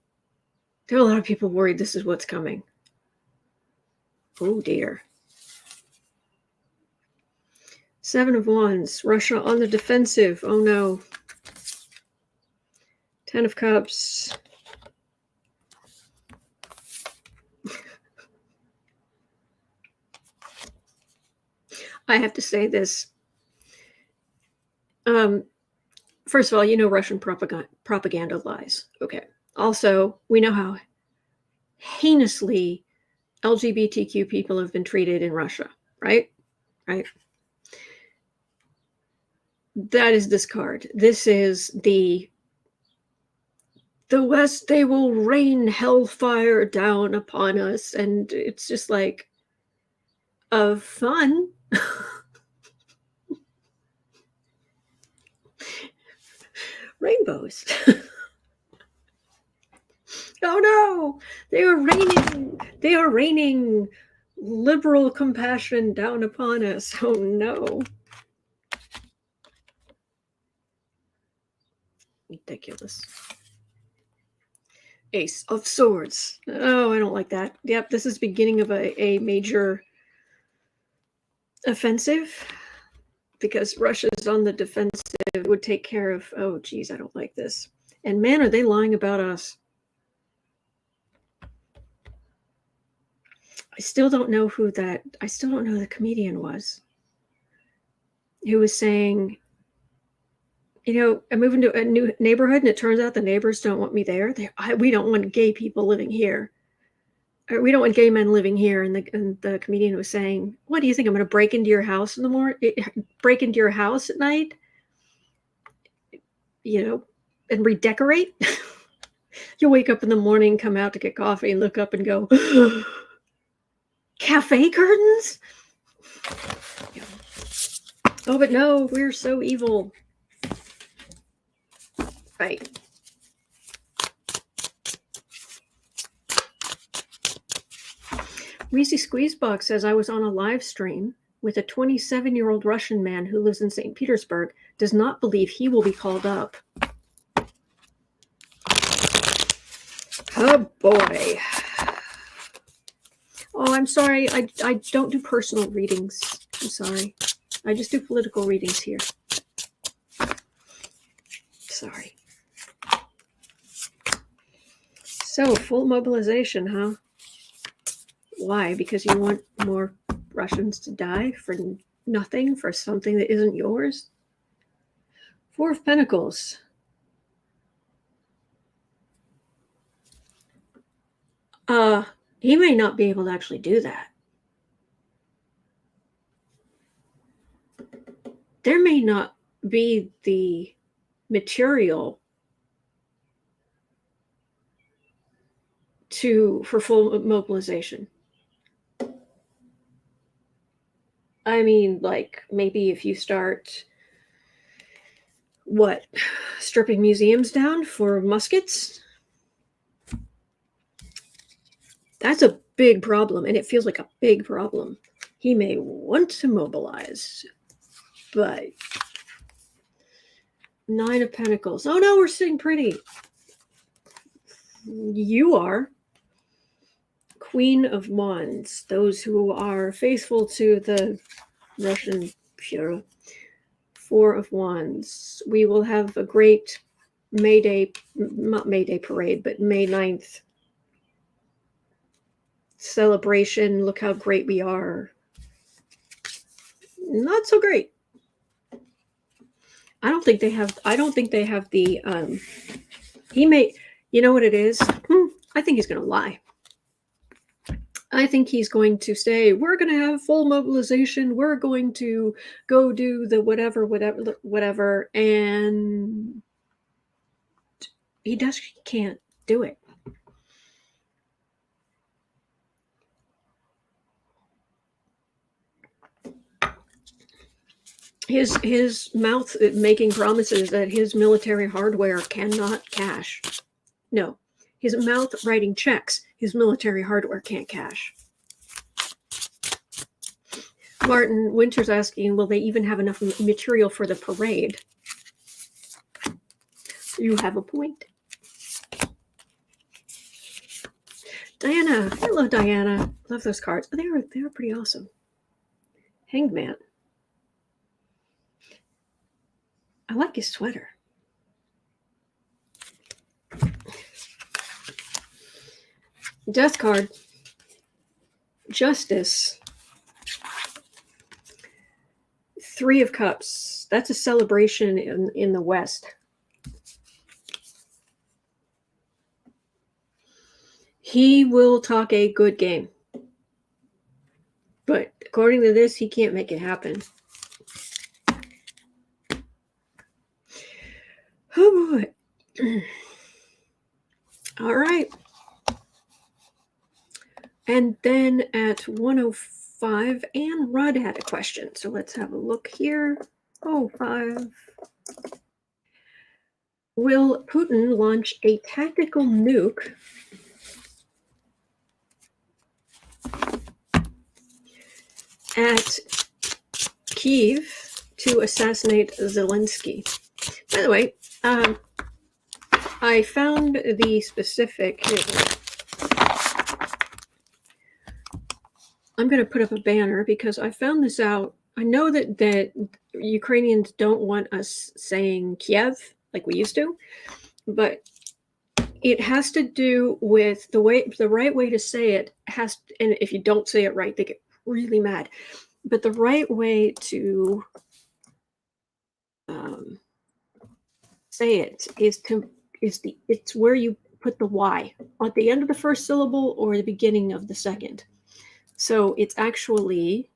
There are a lot of people worried this is what's coming. Oh, dear. Seven of Wands. Russia on the defensive. Oh, no. Ten of Cups. I have to say this. First of all, you know Russian propaganda lies. Okay. Also, we know how heinously LGBTQ people have been treated in Russia, right? Right. That is this card. This is the West, they will rain hellfire down upon us. And it's just like, fun. Rainbows. Oh no, they are raining liberal compassion down upon us. Oh no. Ridiculous. Ace of Swords. Oh, I don't like that. Yep, this is beginning of a major offensive because Russia's on the defensive. It would take care of, oh geez, I don't like this. And man, are they lying about us. I still don't know who the comedian was who was saying, I move into a new neighborhood and it turns out the neighbors don't want me there. We don't want gay people living here. Or we don't want gay men living here. And the comedian was saying, what do you think? I'm going to break into your house in the morning, break into your house at night, and redecorate? You'll wake up in the morning, come out to get coffee and look up and go, cafe curtains? Yeah. Oh, but no, we're so evil. Right. Reese Squeezebox says, I was on a live stream with a 27-year-old Russian man who lives in St. Petersburg, does not believe he will be called up. Oh boy. Oh, I'm sorry. I don't do personal readings. I'm sorry. I just do political readings here. Sorry. So, full mobilization, huh? Why? Because you want more Russians to die for nothing, for something that isn't yours? Four of Pentacles. He may not be able to actually do that. There may not be the material for full mobilization. I mean, like, maybe if you start, stripping museums down for muskets? That's a big problem, and it feels like a big problem. He may want to mobilize, but Nine of Pentacles. Oh no, we're sitting pretty. You are. Queen of Wands. Those who are faithful to the Russian Pura. Four of Wands. We will have a great May Day, not May Day parade, but May 9th celebration. Look how great we are. Not so great. I don't think they have the, he may, you know what it is? I think he's going to lie. I think he's going to say, we're going to have full mobilization. We're going to go do the whatever. And he can't do it. His mouth making promises that his military hardware cannot cash. No, his mouth writing checks, his military hardware can't cash. Martin Winter's asking, will they even have enough material for the parade? You have a point. Diana, hello Diana. Love those cards. They are pretty awesome. Hanged Man. I like his sweater. Death card. Justice. Three of Cups. That's a celebration in the West. He will talk a good game. But according to this, he can't make it happen. do it. All right. And then at 1:05, Ann Rudd had a question. So let's have a look here. 05. Will Putin launch a tactical nuke at Kyiv to assassinate Zelensky? By the way, I found the specific. I'm going to put up a banner because I found this out. I know that Ukrainians don't want us saying Kyiv like we used to, but it has to do with the right way to say it has, and if you don't say it right, they get really mad. But the right way to say it it's where you put the Y at the end of the first syllable or the beginning of the second. So it's actually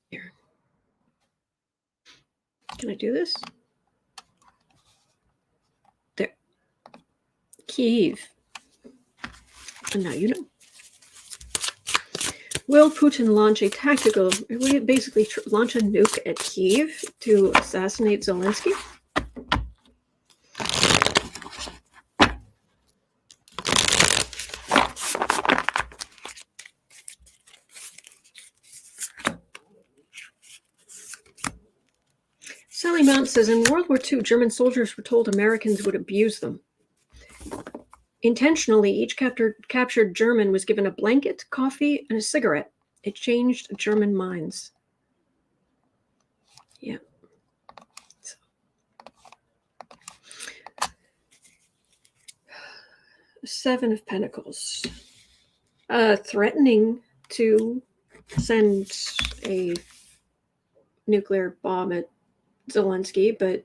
here. Can I do this? There. Kyiv. And now you know. Will Putin launch a tactical, basically launch a nuke at Kyiv to assassinate Zelensky? Sally Mount says, in World War II, German soldiers were told Americans would abuse them. Intentionally, each captured German was given a blanket, coffee, and a cigarette. It changed German minds. Yeah. So. Seven of Pentacles. Threatening to send a nuclear bomb at Zelensky, but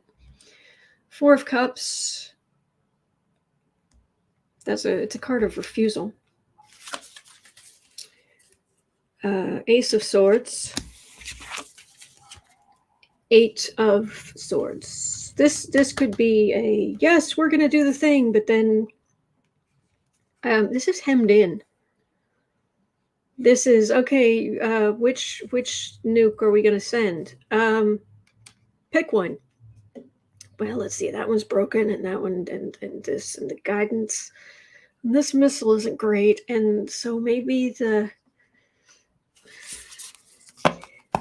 Four of Cups. It's a card of refusal. Ace of Swords. Eight of Swords. This could be a yes, we're gonna do the thing, but then this is hemmed in. This is okay. Which nuke are we gonna send? Pick one. Well, let's see. That one's broken, and that one, and this, and the guidance. And this missile isn't great, and so maybe the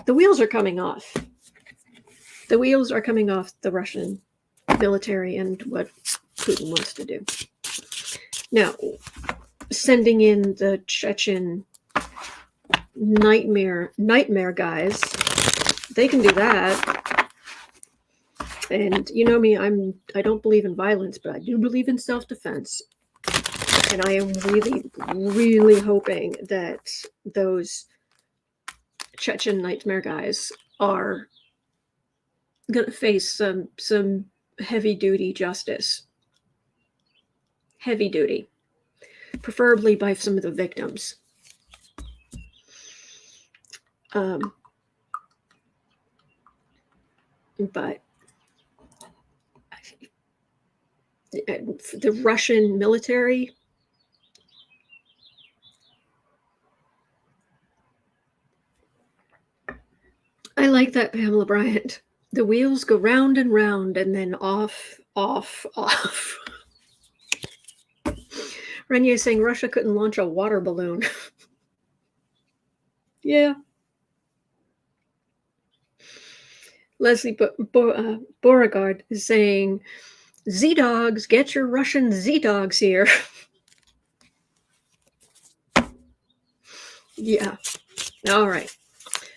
wheels are coming off. The wheels are coming off the Russian military and what Putin wants to do. Now, sending in the Chechen nightmare guys, they can do that. And you know me, I don't believe in violence, but I do believe in self-defense. And I am really, really hoping that those Chechen nightmare guys are going to face some heavy-duty justice. Heavy duty. Preferably by some of the victims. But the Russian military, I like that, Pamela Bryant. The wheels go round and round and then off. Renier saying Russia couldn't launch a water balloon. Yeah. Leslie Beauregard is saying, Z-Dogs, get your Russian Z-Dogs here. Yeah. All right.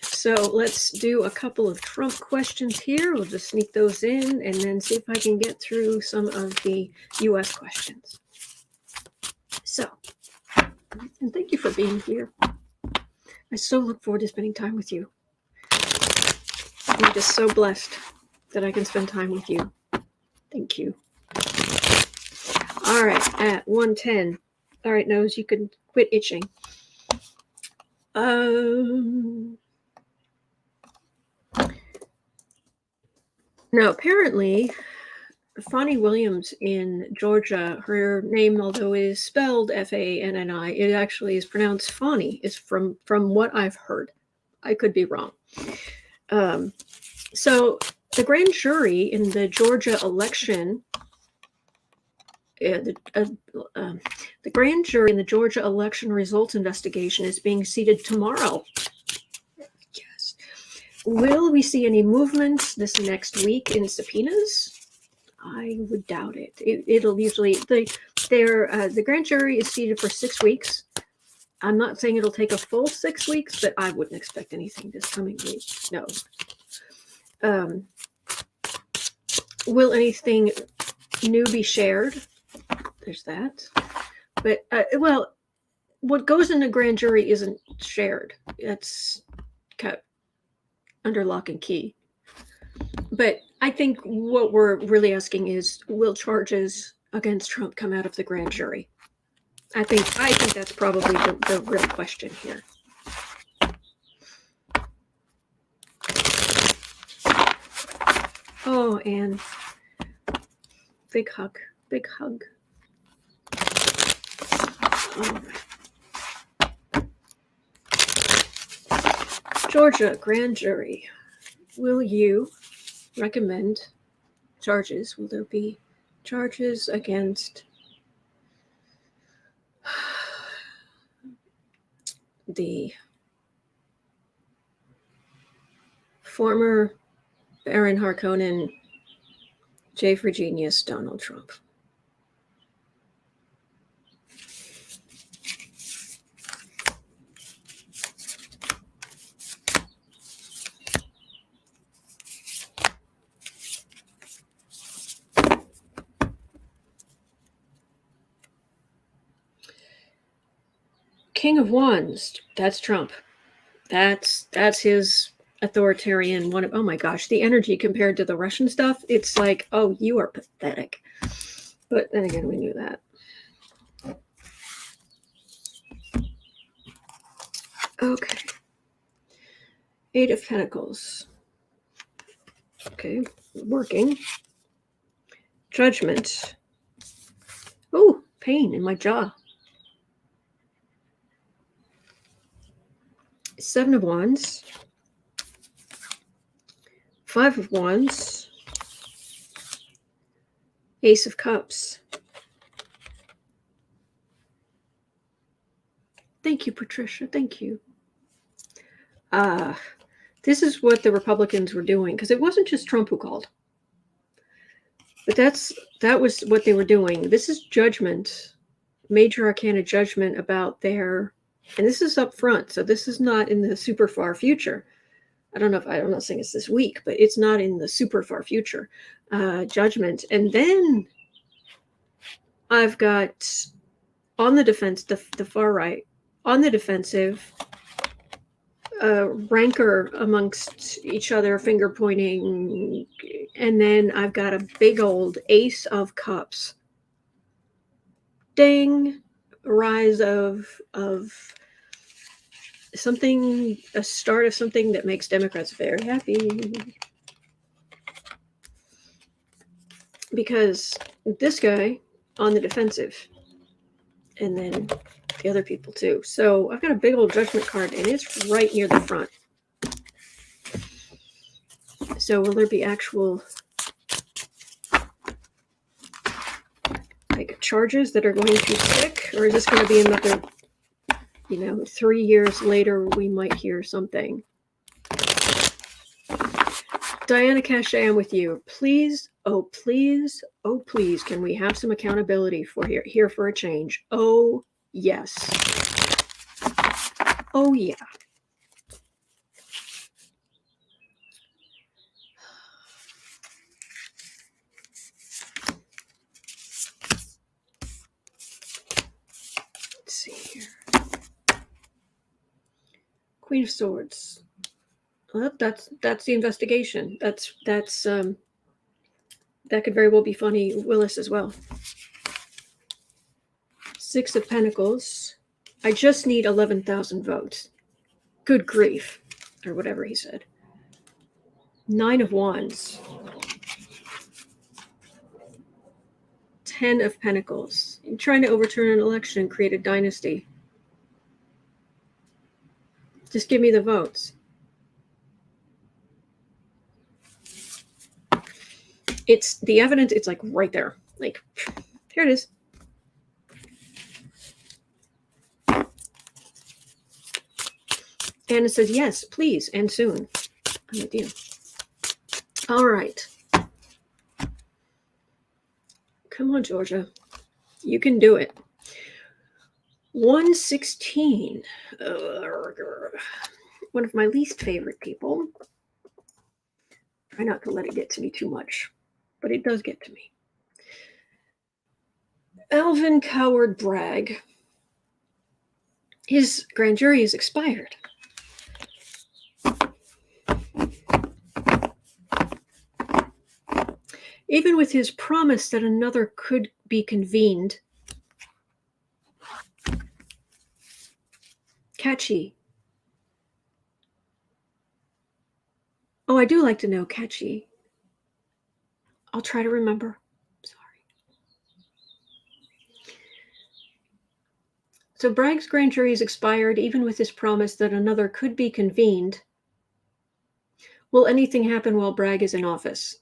So let's do a couple of Trump questions here. We'll just sneak those in and then see if I can get through some of the U.S. questions. So, and thank you for being here. I so look forward to spending time with you. I'm just so blessed that I can spend time with you. Thank you. All right, at 1:10. All right, Nose, you can quit itching. Now, apparently, Fani Williams in Georgia, her name, although it is spelled Fanni, it actually is pronounced Fani, is from what I've heard. I could be wrong. So the grand jury in the Georgia election, the grand jury in the Georgia election results investigation is being seated tomorrow. Yes. Will we see any movements this next week in subpoenas? I would doubt it. It'll usually the grand jury is seated for 6 weeks. I'm not saying it'll take a full 6 weeks, but I wouldn't expect anything this coming week. No. Will anything new be shared? There's that. But well, what goes in a grand jury isn't shared. It's kept under lock and key. But I think what we're really asking is, will charges against Trump come out of the grand jury? I think that's probably the real question here. Oh, and big hug. Big hug. Oh. Georgia grand jury. Will you recommend charges? Will there be charges against the former Baron Harkonnen, J. Virginius, Donald Trump? King of Wands, that's Trump. That's his authoritarian one. Oh my gosh, the energy compared to the Russian stuff, it's like, oh, you are pathetic. But then again, we knew that. Okay. 8 of Pentacles. Okay, working. Judgment. Oh, pain in my jaw. 7 of Wands. 5 of Wands. Ace of Cups. Thank you, Patricia. Thank you. This is what the Republicans were doing, because it wasn't just Trump who called. But that was what they were doing. This is judgment, major arcana judgment about their, and this is up front, so this is not in the super far future. I'm not saying it's this week, but it's not in the super far future. Judgment. And then I've got on the defense, the far right, on the defensive, rancor amongst each other, finger pointing, and then I've got a big old Ace of Cups. Ding! Rise of something, a start of something that makes Democrats very happy. Because this guy on the defensive, and then the other people too. So I've got a big old judgment card, and it's right near the front. So will there be actual like charges that are going to stick, or is this going to be another, 3 years later we might hear something? Diana Cachet, I'm with you. Please, oh please, oh please, can we have some accountability for here for a change? Oh yes. Oh yeah. Let's see here. Queen of Swords. Well, that's the investigation. That's that could very well be funny Willis as well. Six of Pentacles. I just need 11,000 votes. Good grief, or whatever he said. Nine of Wands. 10 of Pentacles. You're trying to overturn an election and create a dynasty. Just give me the votes. It's the evidence. It's like right there. Like, here it is. And it says, yes, please, and soon. I'm with you. All right. Come on, Georgia. You can do it. 116. One of my least favorite people. Try not to let it get to me too much, but it does get to me. Alvin Coward Bragg. His grand jury is expired. Even with his promise that another could be convened. Catchy. Oh, I do like to know catchy. I'll try to remember. Sorry. So Bragg's grand jury is expired, even with his promise that another could be convened. Will anything happen while Bragg is in office?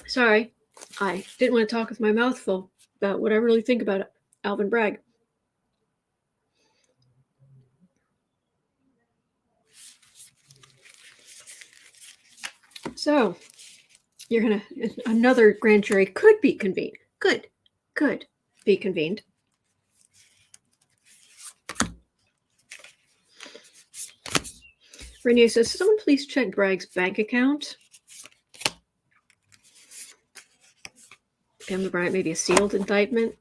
Sorry, I didn't want to talk with my mouth full about what I really think about Alvin Bragg. So, you're gonna, another grand jury could be convened. Could be convened. Renee says, someone please check Bragg's bank account. Amber Bryant, maybe a sealed indictment.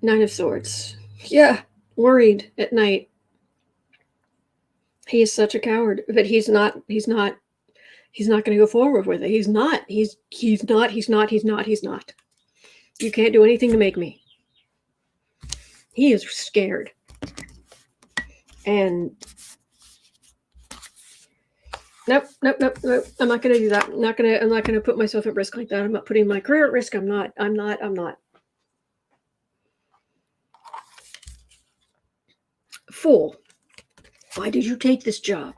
Nine of Swords. Yeah, worried at night. He is such a coward, but he's not going to go forward with it. He's not. You can't do anything to make me. He is scared. And nope. I'm not going to do that. I'm not going to put myself at risk like that. I'm not putting my career at risk. I'm not. Fool. Why did you take this job?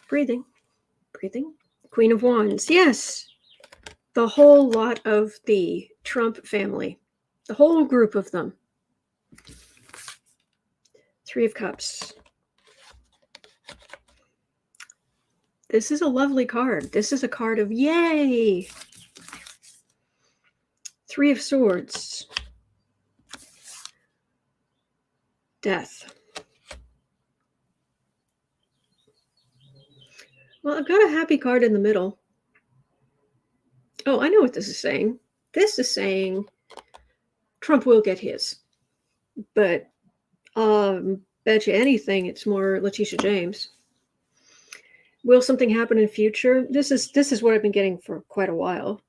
Breathing. Queen of Wands. Yes. The whole lot of the Trump family. The whole group of them. Three of Cups. This is a lovely card. This is a card of yay. Three of Swords. Death. Well, I've got a happy card in the middle. Oh, I know what this is saying. This is saying Trump will get his. But bet you anything it's more Letitia James. Will something happen in future? This is what I've been getting for quite a while.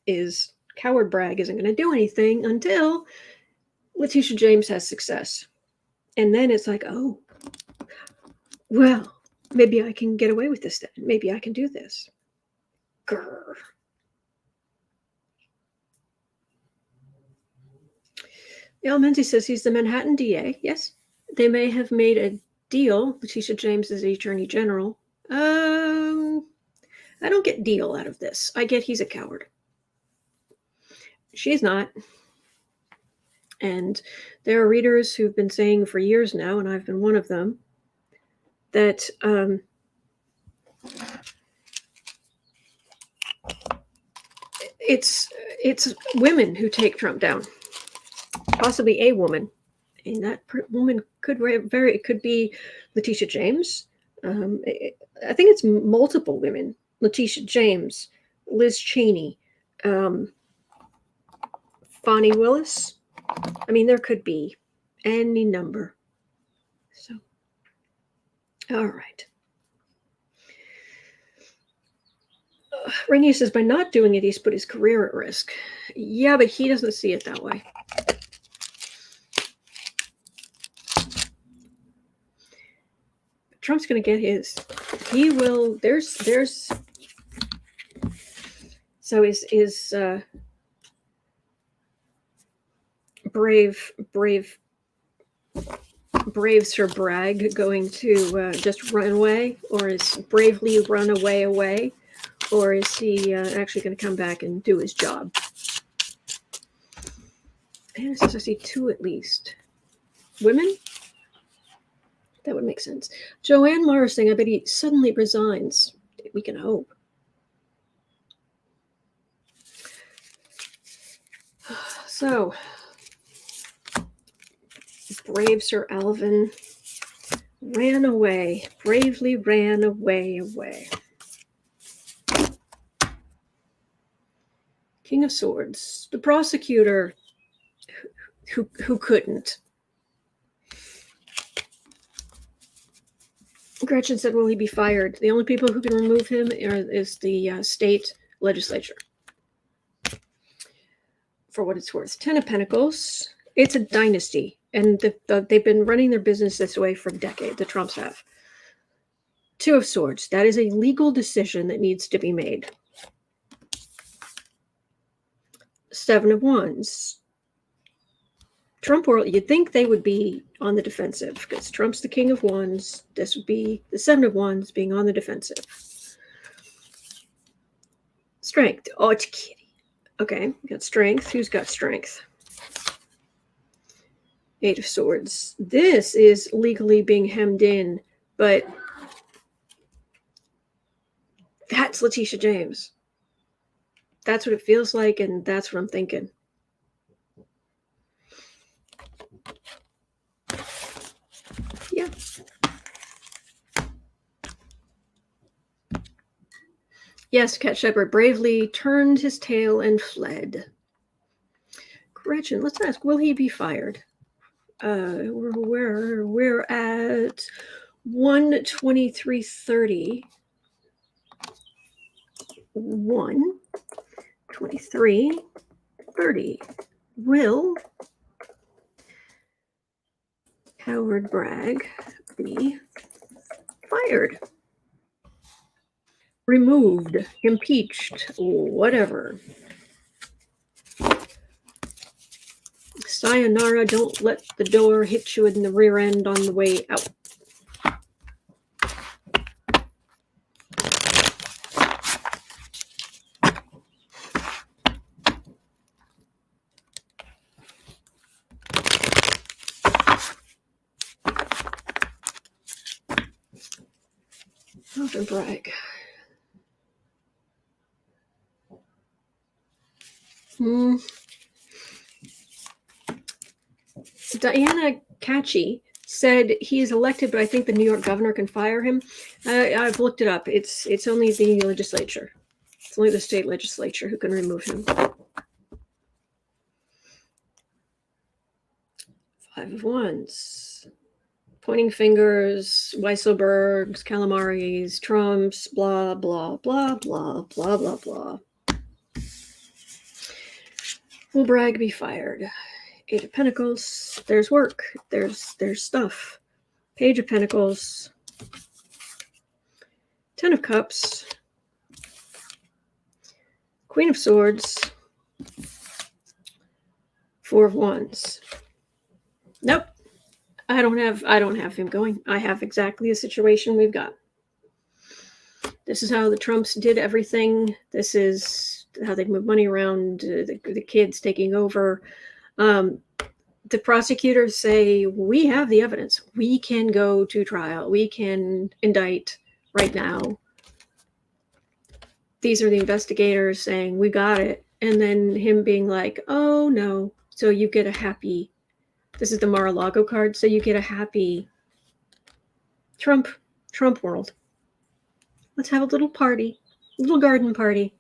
Is Coward Bragg isn't going to do anything until Letitia James has success. And then it's like, oh, well, maybe I can get away with this then. Maybe I can do this. Grr. Almenzi says he's the Manhattan DA. Yes. They may have made a deal. Letitia James is the Attorney General. I don't get deal out of this. I get he's a coward. She's not. And there are readers who've been saying for years now, and I've been one of them, that it's women who take Trump down, possibly a woman, and that woman could it could be Letitia James. I think it's multiple women: Letitia James, Liz Cheney, Fani Willis. I mean, there could be any number. So, all right. Rainier says, by not doing it, he's put his career at risk. Yeah, but he doesn't see it that way. Trump's going to get his. He will. There's. So is brave Sir Bragg going to just run away, or is bravely run away, or is he actually going to come back and do his job? And I see two at least. Women? That would make sense. Joanne Morris saying, I bet he suddenly resigns. We can hope. So, brave Sir Alvin ran away, bravely ran away. King of Swords, the prosecutor who couldn't. Gretchen said, will he be fired? The only people who can remove him is the state legislature. For what it's worth. 10 of Pentacles. It's a dynasty. And they've been running their business this way for decades. The Trumps have. 2 of Swords. That is a legal decision that needs to be made. 7 of Wands. Trump world, you'd think they would be on the defensive because Trump's the King of Wands. This would be the 7 of Wands being on the defensive. Strength. Oh, it's Kitty. Okay, we got strength. Who's got strength? 8 of Swords. This is legally being hemmed in, but that's Letitia James. That's what it feels like, and that's what I'm thinking. Yeah. Yes, Cat Shepherd bravely turned his tail and fled. Gretchen, let's ask, will he be fired? We're at 1:23:30. 1:23:30. Will Howard Bragg be fired? Removed, impeached, whatever. Sayonara, don't let the door hit you in the rear end on the way out. Howard Bragg. Diana Cacci said he is elected, but I think the New York governor can fire him. I've looked it up. It's only the legislature. It's only the state legislature who can remove him. 5 of Wands. Pointing fingers, Weisselbergs, Calamaris, Trumps, blah, blah, blah, blah, blah, blah, blah. Will Bragg be fired? Eight of Pentacles. There's work. There's stuff. Page of Pentacles. Ten of Cups. Queen of Swords. Four of Wands. Nope. I don't have him going. I have exactly the situation we've got. This is how the Trumps did everything. This is how they move money around, the kids taking over. The prosecutors say, we have the evidence. We can go to trial. We can indict right now. These are the investigators saying, we got it. And then him being like, oh, no. So you get a happy, this is the Mar-a-Lago card, so you get a happy Trump world. Let's have a little party, little garden party.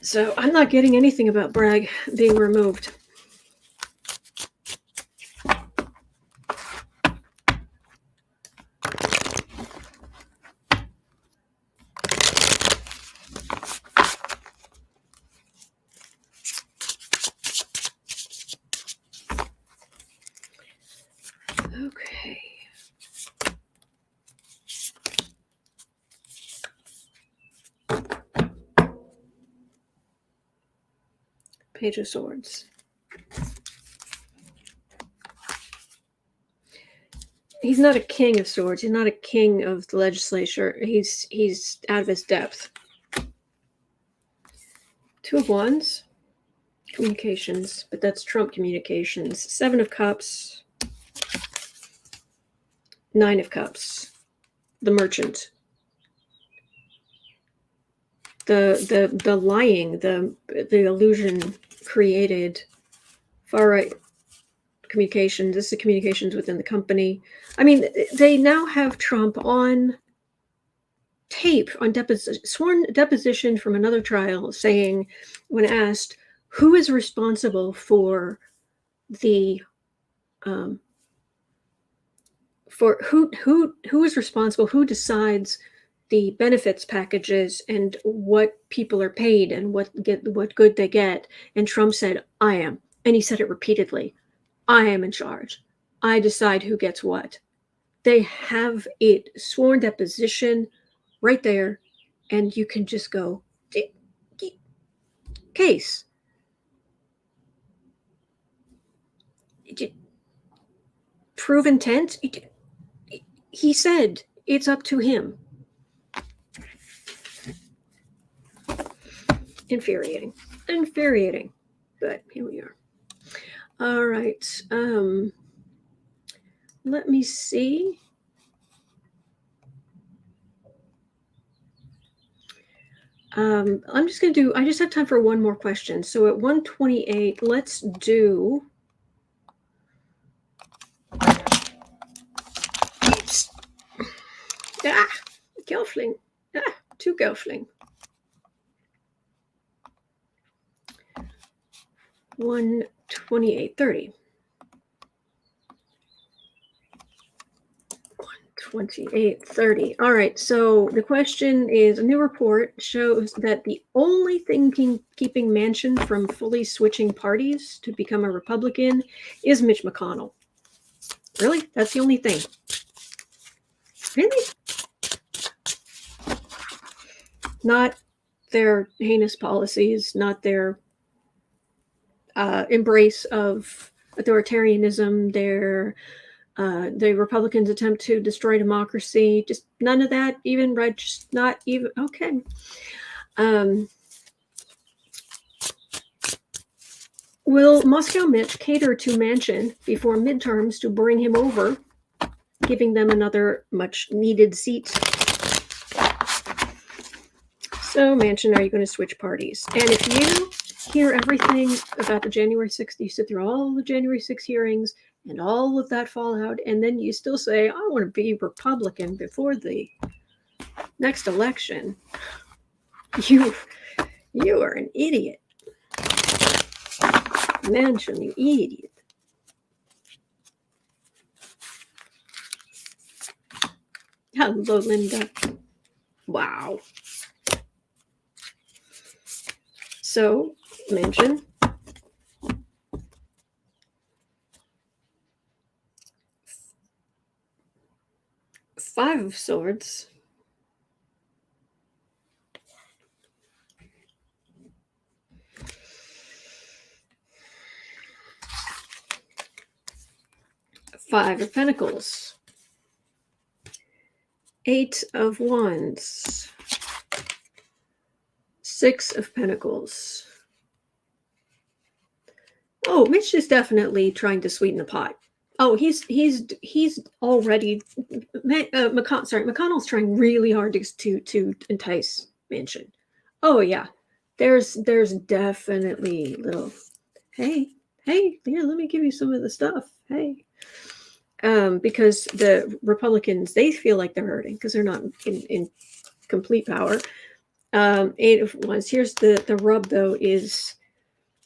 So I'm not getting anything about Bragg being removed. Okay. Page of Swords. He's not a king of swords. He's not a king of the legislature. He's out of his depth. Two of Wands. Communications, but that's Trump communications. Seven of Cups. Nine of Cups. The merchant. The lying, the illusion created far right communications. This is communications within the company. I mean, they now have Trump on tape, on sworn deposition from another trial, saying, when asked, who is responsible for the for who is responsible, who decides the benefits packages and what people are paid and what good they get. And Trump said, I am. And he said it repeatedly. I am in charge. I decide who gets what. They have it sworn deposition right there. And you can just go, case. Prove intent. He said it's up to him. Infuriating, but here we are. All right. Let me see. I'm just going to do, I just have time for one more question. So at 1:28, let's do Gelfling. Two Gelfling. 1:28:30. 1:28:30. All right. So the question is, a new report shows that the only thing keeping Manchin from fully switching parties to become a Republican is Mitch McConnell. Really? That's the only thing? Really? Not their heinous policies, not their embrace of authoritarianism, the Republicans' attempt to destroy democracy, just none of that, even right, just not even, okay. Will Moscow Mitch cater to Manchin before midterms to bring him over, giving them another much-needed seat? So, Manchin, are you going to switch parties? And if you hear everything about the January 6th, you sit through all the January 6th hearings and all of that fallout, and then you still say, I want to be Republican before the next election, you are an idiot. Manchin, you idiot. Hello, Linda. Wow. So, Manchin. Five of Swords. Five of Pentacles. Eight of Wands. Six of Pentacles. Oh, Mitch is definitely trying to sweeten the pot. Oh, he's already McConnell's trying really hard to entice Manchin. Oh yeah, there's definitely little hey here, let me give you some of the stuff. Hey, because the Republicans, they feel like they're hurting because they're not in complete power. Eight of Wands. Here's the rub though, is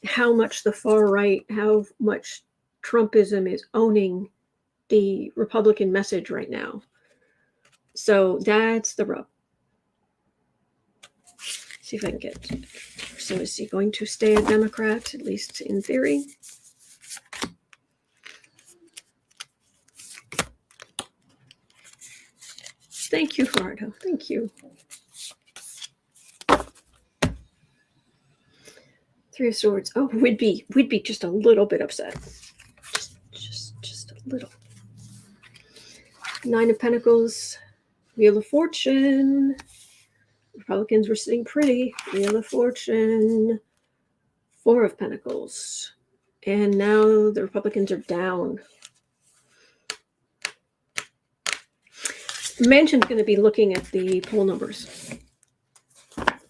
how much the far right, how much Trumpism is owning the Republican message right now. So that's the rub. See if I can get. So is he going to stay a Democrat, at least in theory? Thank you, Fardo. Thank you. Three of Swords. Oh, would be just a little bit upset. Just a little. Nine of Pentacles. Wheel of Fortune. Republicans were sitting pretty. Wheel of Fortune. Four of Pentacles. And now the Republicans are down. Manchin's going to be looking at the poll numbers.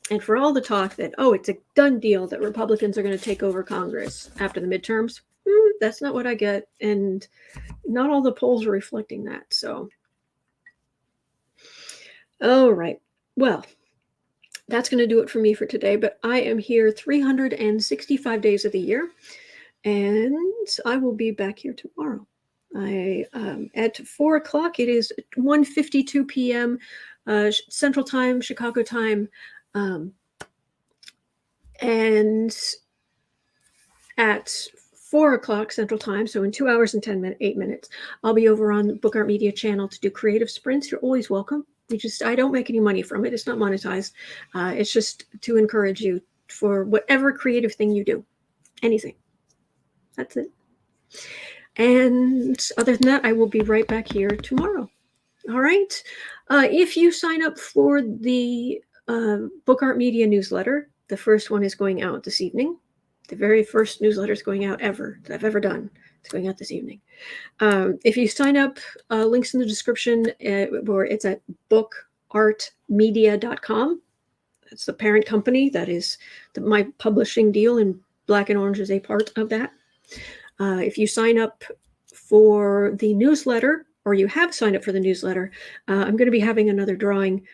And for all the talk that, oh, it's a done deal that Republicans are going to take over Congress after the midterms, that's not what I get. And not all the polls are reflecting that. So, all right. Well, that's going to do it for me for today. But I am here 365 days of the year. And I will be back here tomorrow. At 4 o'clock, it is 1:52 p.m. Central Time, Chicago time. And at 4 o'clock Central Time, so in 2 hours and 8 minutes, I'll be over on the Book Art Media channel to do creative sprints. You're always welcome. I don't make any money from it. It's not monetized. It's just to encourage you for whatever creative thing you do. Anything. That's it. And other than that, I will be right back here tomorrow. All right. If you sign up for the Book Art Media newsletter, the first one is going out this evening. The very first newsletter is going out ever that I've ever done. It's going out this evening. If you sign up, links in the description, or it's at bookartmedia.com. That's the parent company. That is my publishing deal, and Black and Orange is a part of that. If you sign up for the newsletter, or you have signed up for the newsletter, I'm going to be having another drawing.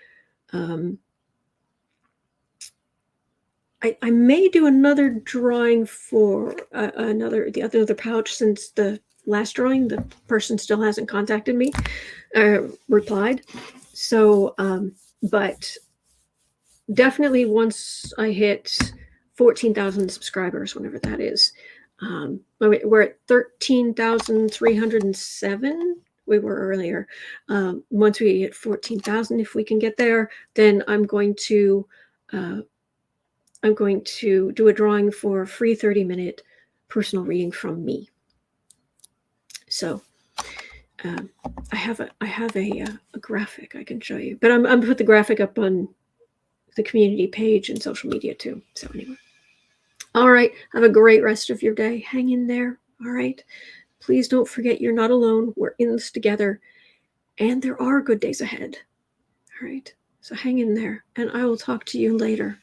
I may do another drawing for the other pouch, since the last drawing, the person still hasn't contacted me, replied. So, but definitely once I hit 14,000 subscribers, whenever that is, we're at 13,307. We were earlier. Once we hit 14,000, if we can get there, then I'm going to do a drawing for a free 30-minute personal reading from me. So I have a graphic I can show you, but I'm put the graphic up on the community page and social media too. So anyway. All right. Have a great rest of your day. Hang in there. All right. Please don't forget you're not alone. We're in this together. And there are good days ahead. All right. So hang in there. And I will talk to you later.